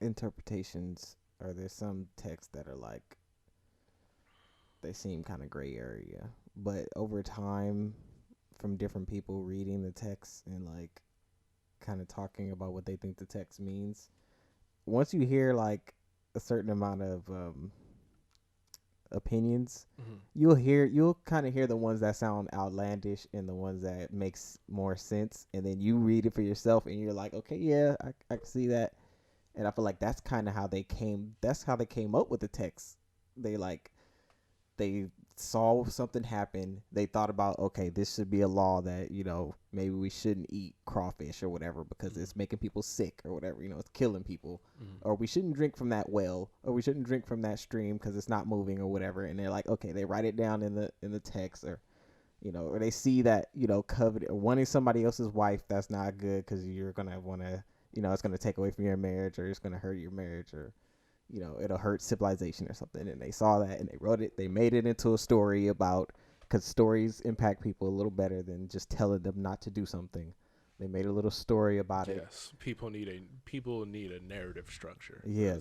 Speaker 2: interpretations, or there's some texts that are like, they seem kind of gray area, but over time, from different people reading the text and like kind of talking about what they think the text means, once you hear like a certain amount of opinions, you'll kind of hear the ones that sound outlandish and the ones that makes more sense, and then you read it for yourself and you're like, okay, yeah, I can see that. And I feel like that's kind of how they came up with the text. They saw something happen, they thought about, okay, this should be a law that, maybe we shouldn't eat crawfish or whatever because it's making people sick or whatever, it's killing people, or we shouldn't drink from that well, or we shouldn't drink from that stream because it's not moving or whatever. And they're like, okay, they write it down in the text, or or they see that coveting or wanting somebody else's wife, that's not good because you're gonna want to, it's gonna take away from your marriage, or it's gonna hurt your marriage, or it'll hurt civilization or something. And they saw that and they wrote it. They made it into a story because stories impact people a little better than just telling them not to do something. They made a little story about it.
Speaker 1: Yes, people need a narrative structure.
Speaker 2: Yeah,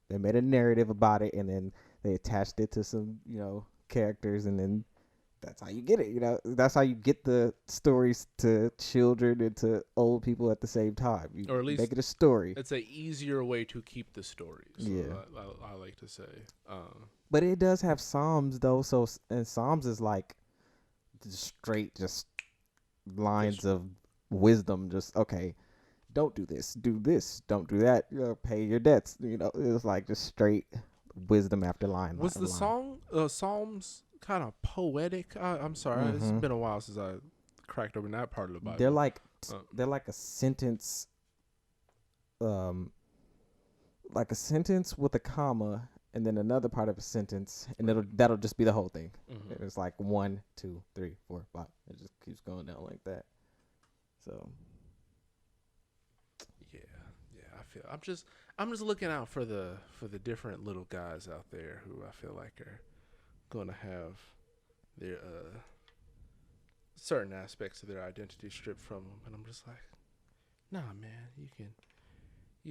Speaker 2: they made a narrative about it, and then they attached it to some characters, and then that's how you get it. That's how you get the stories to children and to old people at the same time. Or at least make it a story.
Speaker 1: It's an easier way to keep the stories. Yeah, I like to say.
Speaker 2: But it does have Psalms though. And Psalms is like straight, just lines of wisdom. Just okay, don't do this, do this, don't do that. Pay your debts. It's like just straight wisdom after line.
Speaker 1: Was the song Psalms kind of poetic? I'm sorry, it's been a while since I cracked open that part of the Bible.
Speaker 2: They're like a sentence, with a comma, and then another part of a sentence, and that'll just be the whole thing. It's like 1, 2, 3, 4, 5. It just keeps going down like that. So
Speaker 1: yeah, I feel I'm just looking out for the different little guys out there who I feel like are going to have their certain aspects of their identity stripped from them, and I'm just like, nah, man, you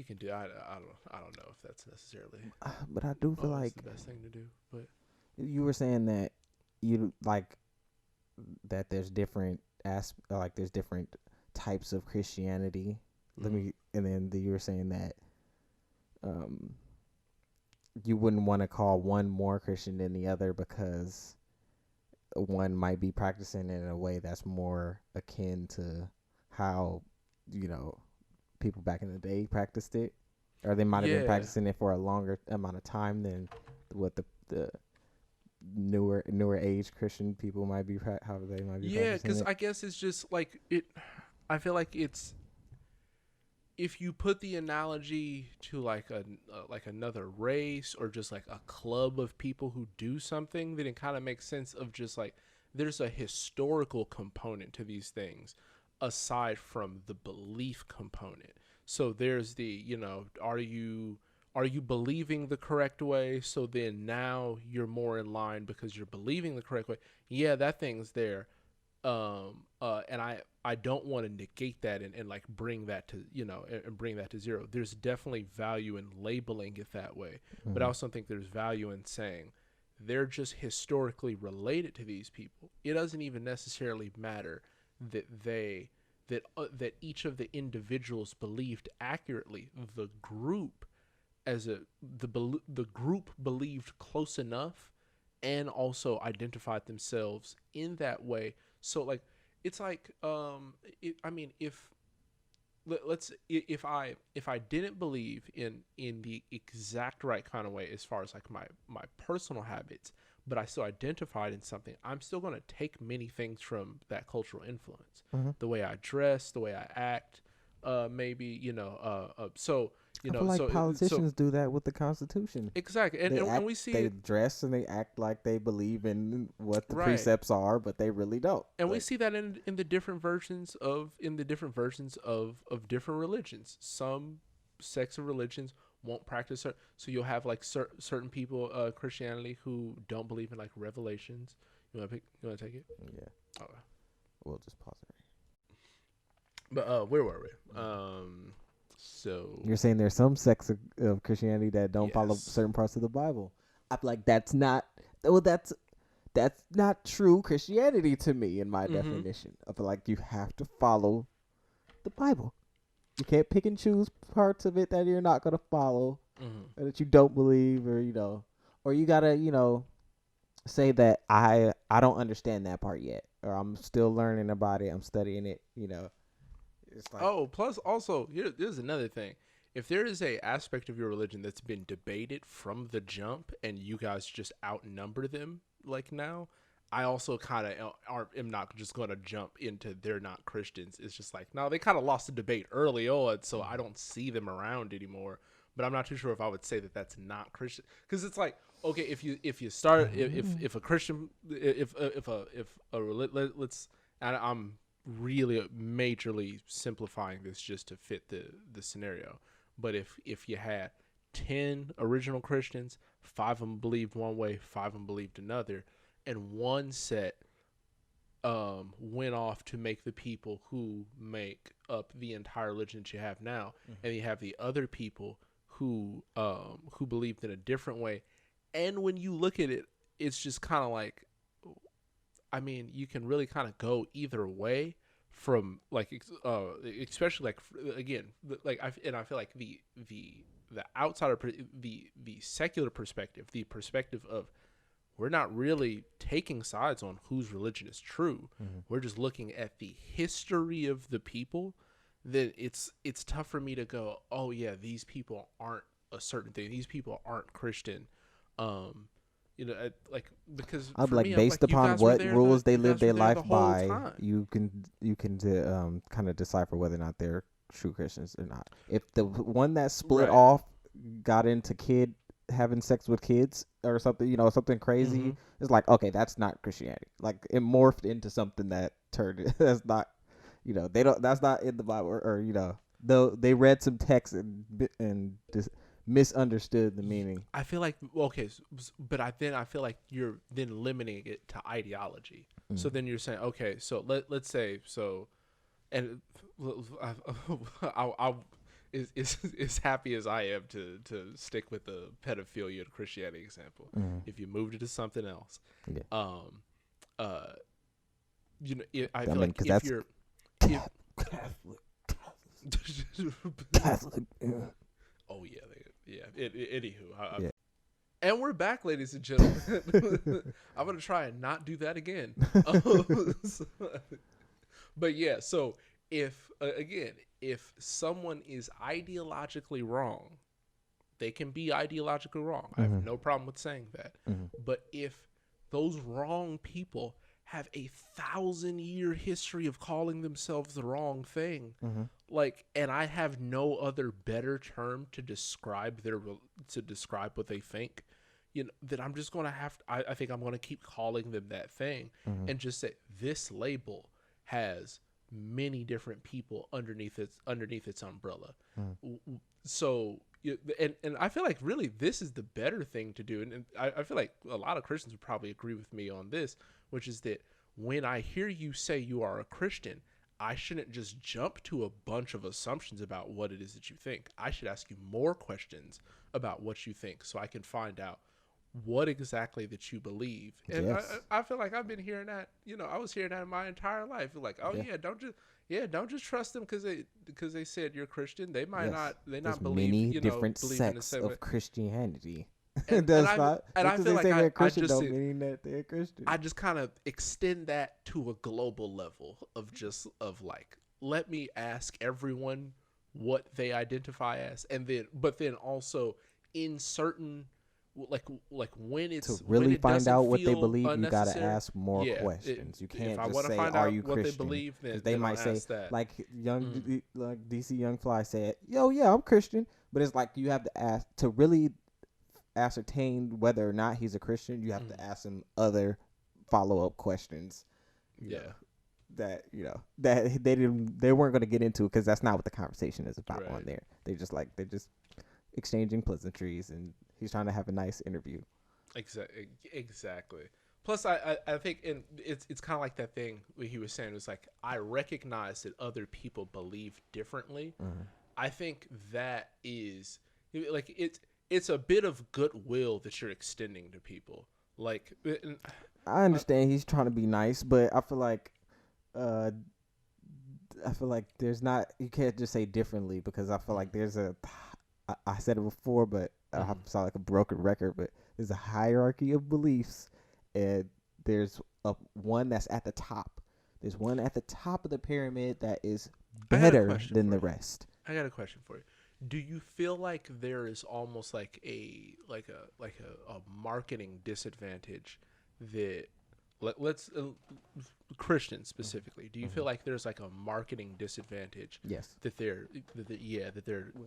Speaker 1: can do. I don't know if that's necessarily.
Speaker 2: But I do feel like
Speaker 1: the best thing to do. But
Speaker 2: you were saying that you like that there's different there's different types of Christianity. And then you were saying that you wouldn't want to call one more Christian than the other because one might be practicing in a way that's more akin to how, people back in the day practiced it, or they might have been practicing it for a longer amount of time than what the newer age Christian people might be, how they might be.
Speaker 1: Yeah, because I guess it's just like it. I feel like it's, if you put the analogy to like another race or just like a club of people who do something, then it kind of makes sense of just like there's a historical component to these things aside from the belief component. So there's the, are you believing the correct way? So then now you're more in line because you're believing the correct way. Yeah, that thing's there. And I don't want to negate that and like bring that to, and bring that to zero. There's definitely value in labeling it that way, but I also think there's value in saying they're just historically related to these people. It doesn't even necessarily matter that they that each of the individuals believed accurately. The group the group believed close enough and also identified themselves in that way. So like it's like if I didn't believe in the exact right kind of way as far as like my personal habits, but I still identified in something, I'm still going to take many things from that cultural influence. The way I dress, the way I act, maybe, so,
Speaker 2: I feel like politicians do that with the Constitution.
Speaker 1: Exactly. And we see
Speaker 2: they dress and they act like they believe in what the precepts are, but they really don't.
Speaker 1: And we see that in the different versions of different religions. Some sects of religions won't practice it. So you'll have like certain people, Christianity, who don't believe in like revelations. You want to take it?
Speaker 2: Yeah.
Speaker 1: Okay.
Speaker 2: We'll just pause it. But
Speaker 1: where were we? So
Speaker 2: you're saying there's some sects of Christianity that don't follow certain parts of the Bible. I'm like, that's not true Christianity to me in my definition. I feel like you have to follow the Bible. You can't pick and choose parts of it that you're not going to follow, or that you don't believe, or you gotta, say that I don't understand that part yet, or I'm still learning about it. I'm studying it. It's like,
Speaker 1: plus also here's another thing. If there is a aspect of your religion that's been debated from the jump, and you guys just outnumber them, like now, I also kind of am not just going to jump into they're not Christians. It's just like, no, they kind of lost the debate early on, so I don't see them around anymore. But I'm not too sure if I would say that that's not Christian, because it's like, okay, if you start if a Christian I'm really majorly simplifying this just to fit the scenario. But if you had 10 original Christians, 5 of them believed one way, 5 of them believed another, and one set went off to make the people who make up the entire religion that you have now, and you have the other people who believed in a different way. And when you look at it, it's just kind of like, I mean, you can really kind of go either way from like, especially like, again, like I feel like the outsider, the secular perspective, the perspective of, we're not really taking sides on whose religion is true. We're just looking at the history of the people. Then it's tough for me to go, oh yeah, these people aren't a certain thing. These people aren't Christian. Because
Speaker 2: I'm like, based upon what rules they live their life by, you can kind of decipher whether or not they're true Christians or not. If the one that split off got into having sex with kids or something, something crazy, it's like, okay, that's not Christianity. Like, it morphed into something that turned that's not, that's not in the Bible, or though they read some text and just misunderstood the meaning.
Speaker 1: I feel like, okay, but I feel like you're then limiting it to ideology. So then you're saying, okay, so let's say, so, and I as happy as I am to stick with the pedophilia and Christianity example. If you moved it to something else, I feel like if you're
Speaker 2: Catholic.
Speaker 1: Oh yeah. Anywho, and we're back, ladies and gentlemen. I'm gonna try and not do that again. But yeah, so if someone is ideologically wrong, they can be ideologically wrong. I have no problem with saying that. But if those wrong people have a 1,000-year history of calling themselves the wrong thing, and I have no other better term to describe what they think, then I'm just gonna I think I'm gonna keep calling them that thing, and just say this label has many different people underneath its umbrella. So and I feel like really this is the better thing to do, and I feel like a lot of Christians would probably agree with me on this, which is that when I hear you say you are a Christian, I shouldn't just jump to a bunch of assumptions about what it is that you think. I should ask you more questions about what you think, so I can find out what exactly that you believe. And I feel like I've been hearing that, I was hearing that my entire life. Like, oh yeah, don't just, Yeah, don't just trust them because they said you're Christian. They might not
Speaker 2: There's
Speaker 1: believe
Speaker 2: many different sects of Christianity.
Speaker 1: And I feel like
Speaker 2: that they're Christian.
Speaker 1: I just kind of extend that to a global level of like, let me ask everyone what they identify as, and then also in certain like when it's
Speaker 2: to really
Speaker 1: when it
Speaker 2: find out what they
Speaker 1: feel
Speaker 2: believe, you gotta ask more questions. You can't just say, "Are you Christian?"
Speaker 1: What they believe, then
Speaker 2: they might say,
Speaker 1: that.
Speaker 2: like like DC Young Fly said, "Yo, yeah, I'm Christian," but it's like you have to ask to really ascertain whether or not he's a Christian. You have to ask him other follow-up questions.
Speaker 1: Yeah.
Speaker 2: That they weren't going to get into because that's not what the conversation is about on there. They're just exchanging pleasantries, and he's trying to have a nice interview.
Speaker 1: Exactly. Plus, I think, and it's kind of like that thing where he was saying, it was like, I recognize that other people believe differently. I think that is like it's a bit of goodwill that you're extending to people. Like,
Speaker 2: I understand he's trying to be nice, but I feel like there's not, you can't just say differently, because I feel like there's I said it before, but I have to sound like a broken record, but there's a hierarchy of beliefs, and there's one that's at the top. There's one at the top of the pyramid that is better than the rest.
Speaker 1: I got a question for you. Do you feel like there is almost like a marketing disadvantage that let's Christians specifically? Do you feel like there's like a marketing disadvantage?
Speaker 2: Yes.
Speaker 1: That they're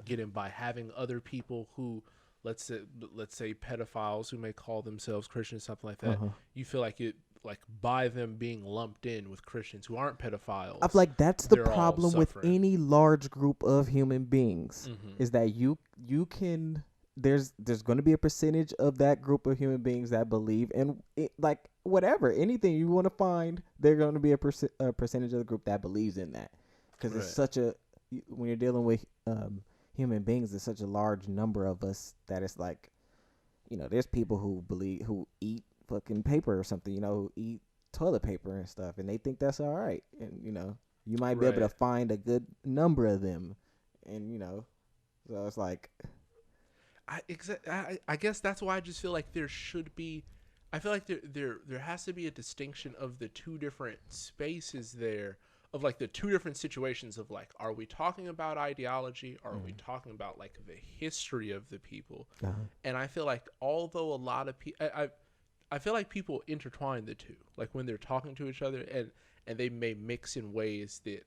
Speaker 1: getting by having other people who, let's say pedophiles who may call themselves Christians, something like that. You feel like by them being lumped in with Christians who aren't pedophiles.
Speaker 2: I feel like that's the problem with any large group of human beings, is that you can, there's going to be a percentage of that group of human beings that believe in it, like whatever, anything you want to find, there's going to be a percentage of the group that believes in that, because it's such a, when you're dealing with human beings, there's such a large number of us that it's like, there's people who eat fucking paper or something, who eat toilet paper and stuff, and they think that's all right, and you might be able to find a good number of them, and so it's like,
Speaker 1: I guess that's why I just feel like there should be, I feel like there has to be a distinction of the two different spaces there, of like the two different situations of like, are we talking about ideology, or are we talking about like the history of the people? And I feel like although a lot of people, I feel like people intertwine the two, like when they're talking to each other, and they may mix in ways that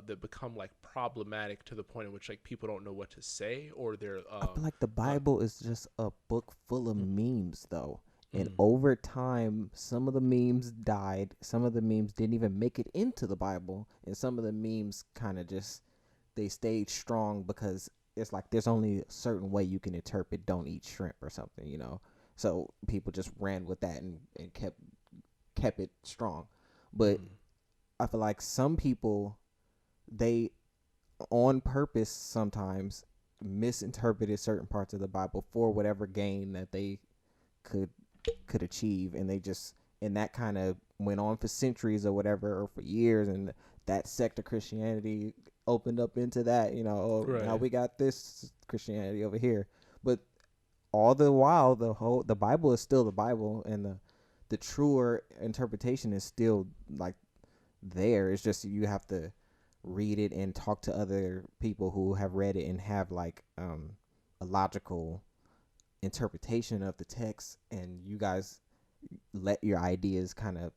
Speaker 1: that become like problematic to the point in which like people don't know what to say, or they're
Speaker 2: I feel like the Bible is just a book full of memes though, and over time some of the memes died, some of the memes didn't even make it into the Bible, and some of the memes kind of just, they stayed strong because it's like there's only a certain way you can interpret don't eat shrimp or something, so people just ran with that and kept it strong. But I feel like some people, they on purpose sometimes misinterpreted certain parts of the Bible for whatever gain that they could achieve, and they just, and that kind of went on for centuries or whatever, or for years, and that sect of Christianity opened up into that, now we got this Christianity over here. But all the while, the Bible is still the Bible, and the truer interpretation is still like there. It's just you have to read it and talk to other people who have read it and have like a logical interpretation of the text, and you guys let your ideas kind of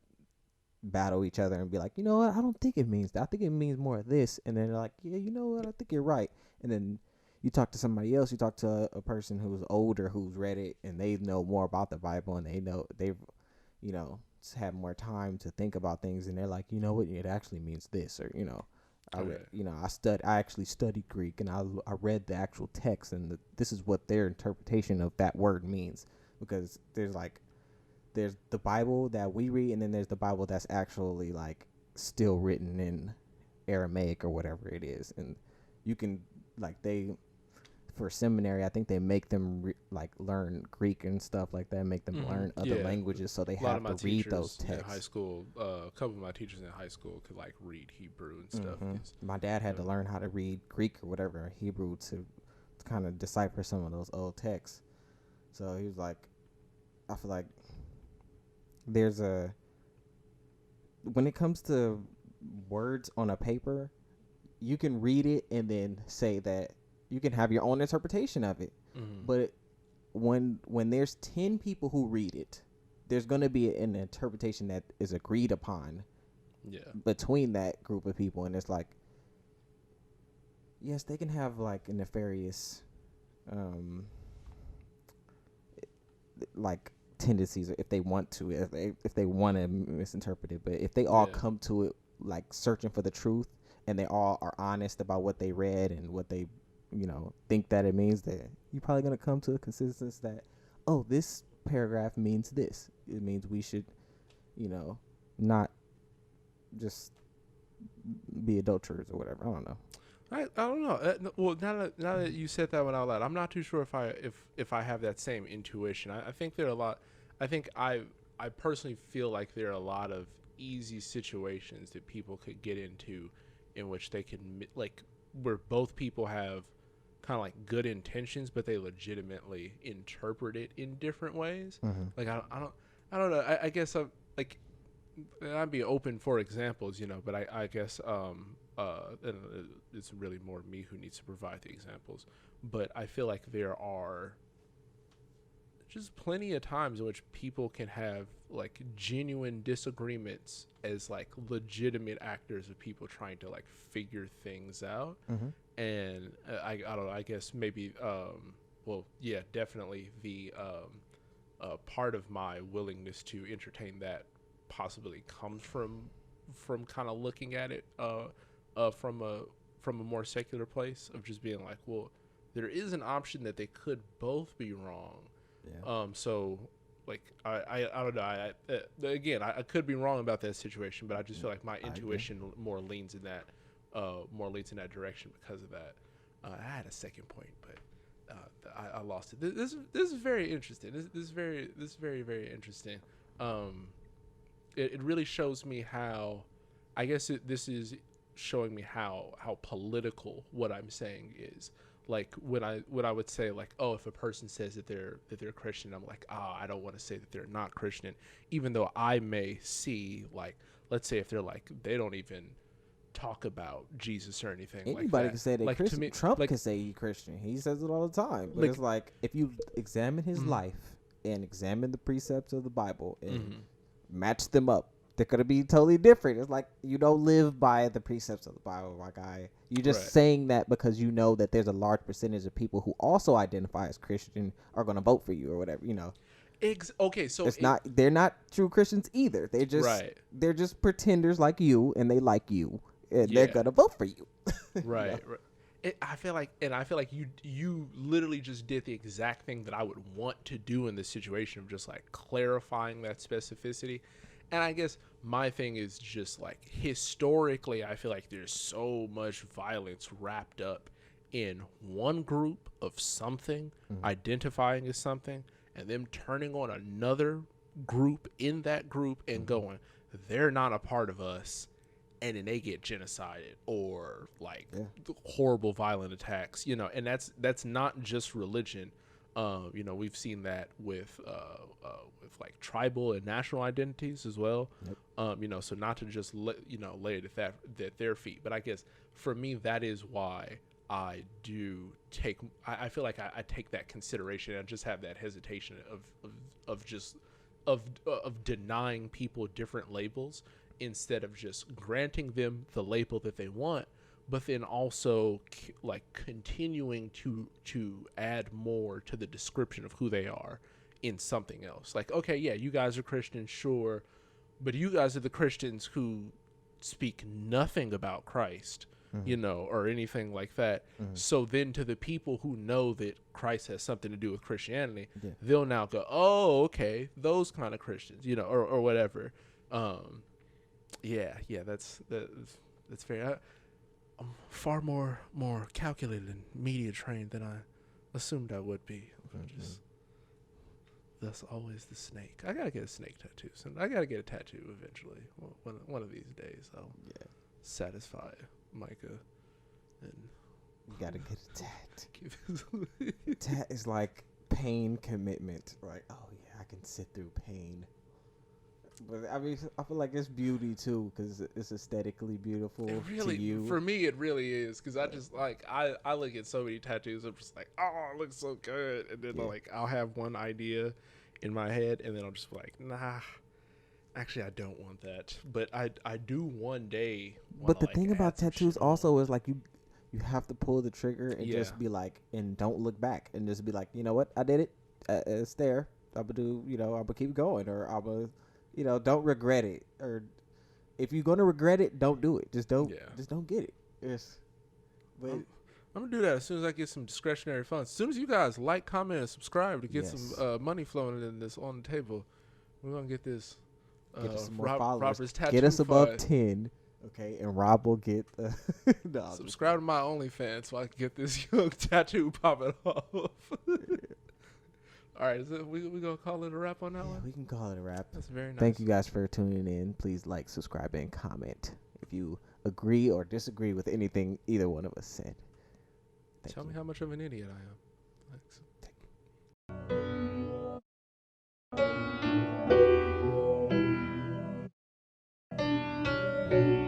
Speaker 2: battle each other and be like, you know what, I don't think it means that, I think it means more of this, and then they're like, yeah, you know what, I think you're right, and then you talk to somebody else, you talk to a person who's older, who's read it, and they know more about the Bible, and they've had more time to think about things, and they're like, you know what, it actually means this, or I actually studied Greek, and I read the actual text, and this is what their interpretation of that word means, because there's the Bible that we read, and then there's the Bible that's actually like still written in Aramaic or whatever it is, and you can like for seminary, I think they make them learn Greek and stuff like that, make them learn other languages, so they have to read those texts.
Speaker 1: In high school, a couple of my teachers in high school could like read Hebrew and stuff.
Speaker 2: My dad had to learn how to read Greek or whatever, Hebrew, to kind of decipher some of those old texts. So he was like, I feel like when it comes to words on a paper, you can read it and then say that you can have your own interpretation of it. But when there's 10 people who read it, there's going to be an interpretation that is agreed upon between that group of people. And it's like, yes, they can have like a nefarious like tendencies if they want to, if they want to misinterpret it. But if they all come to it like searching for the truth, and they all are honest about what they read and what they, think that it means, that you're probably going to come to a consensus that, oh, this paragraph means this. It means we should, not just be adulterers or whatever. I don't know.
Speaker 1: I don't know. Well, now that you said that one out loud, I'm not too sure if I have that same intuition. I think there are a lot. I think I personally feel like there are a lot of easy situations that people could get into, in which they can where both people have kind of like good intentions, but they legitimately interpret it in different ways. Like I don't know. I guess I'm like, I'd be open for examples, but I guess it's really more me who needs to provide the examples. But I feel like there are just plenty of times in which people can have like genuine disagreements as like legitimate actors of people trying to like figure things out. And I don't know, I guess maybe definitely the part of my willingness to entertain that possibility comes from kind of looking at it from a more secular place of just being like, well, there is an option that they could both be wrong. So like I don't know. Again, I could be wrong about that situation, but I just feel like my intuition more leans in that direction because of that. I had a second point, but I lost it. This is very interesting. This is very very interesting. It really shows me how, I guess this is showing me how political what I'm saying is. Like when I would say like, oh, if a person says that they're Christian, I'm like, I don't want to say that they're not Christian, even though I may see, like, let's say if they're like, they don't even talk about Jesus or anything.
Speaker 2: Anybody
Speaker 1: like that.
Speaker 2: can say they're
Speaker 1: like,
Speaker 2: Christian.
Speaker 1: me,
Speaker 2: Trump
Speaker 1: like,
Speaker 2: can say he's Christian. He says it all the time. But it's like, if you examine his life and examine the precepts of the Bible and match them up, they're going to be totally different. It's like, you don't live by the precepts of the Bible, my guy. You're just saying that because you know that there's a large percentage of people who also identify as Christian are going to vote for you or whatever,
Speaker 1: Okay, so
Speaker 2: they're not true Christians either. They're just pretenders like you, and they like you, and they're going to vote for you.
Speaker 1: Right. I feel like you literally just did the exact thing that I would want to do in this situation of just like clarifying that specificity. And I guess my thing is just like, historically, I feel like there's so much violence wrapped up in one group of something, identifying as something, and them turning on another group in that group and going, they're not a part of us, and then they get genocided or like horrible violent attacks, and that's not just religion. We've seen that with like tribal and national identities as well. So not to just lay it at their feet, but I guess for me that is why I do take. I feel like I take that consideration and just have that hesitation of denying people different labels instead of just granting them the label that they want, but then also like continuing to add more to the description of who they are in something else. Like, okay, yeah, you guys are Christians, sure, but you guys are the Christians who speak nothing about Christ, or anything like that. So then to the people who know that Christ has something to do with Christianity, they'll now go, oh, okay, those kind of Christians, or whatever. That's fair. I'm far more calculated and media trained than assumed I would be. Just thus always the snake. I gotta get a snake tattoo soon. I gotta get a tattoo eventually. One of these days, I'll satisfy Micah. And
Speaker 2: you gotta get a tat. Tat is like pain commitment. Like, oh yeah, I can sit through pain. But I mean, I feel like it's beauty too, because it's aesthetically beautiful to you.
Speaker 1: For me, it really is, because I just like I look at so many tattoos. I'm just like, oh, it looks so good, and then like I'll have one idea in my head, and then I'll just be like, nah, actually I don't want that, but I do one day.
Speaker 2: But the thing about tattoos also is like you have to pull the trigger and just be like, and don't look back, and just be like, you know what, I did it. It's there. I'm gonna do. I'm gonna keep going, or I'm gonna. Don't regret it. Or if you're gonna regret it, don't do it. Just don't get it. But
Speaker 1: I'm gonna do that as soon as I get some discretionary funds. As soon as you guys like, comment, and subscribe to get some money flowing in this on the table, we're gonna get this.
Speaker 2: Get us some more followers.
Speaker 1: Robert's tattoo
Speaker 2: get us above
Speaker 1: fund.
Speaker 2: 10, okay, and Rob will get.
Speaker 1: Subscribe to my OnlyFans so I can get this young tattoo popping off. All right, we gonna call it a wrap on that one?
Speaker 2: We can call it a wrap.
Speaker 1: That's very nice.
Speaker 2: Thank you guys for tuning in. Please like, subscribe, and comment if you agree or disagree with anything either one of us said.
Speaker 1: Tell me how much of an idiot I am. Thanks.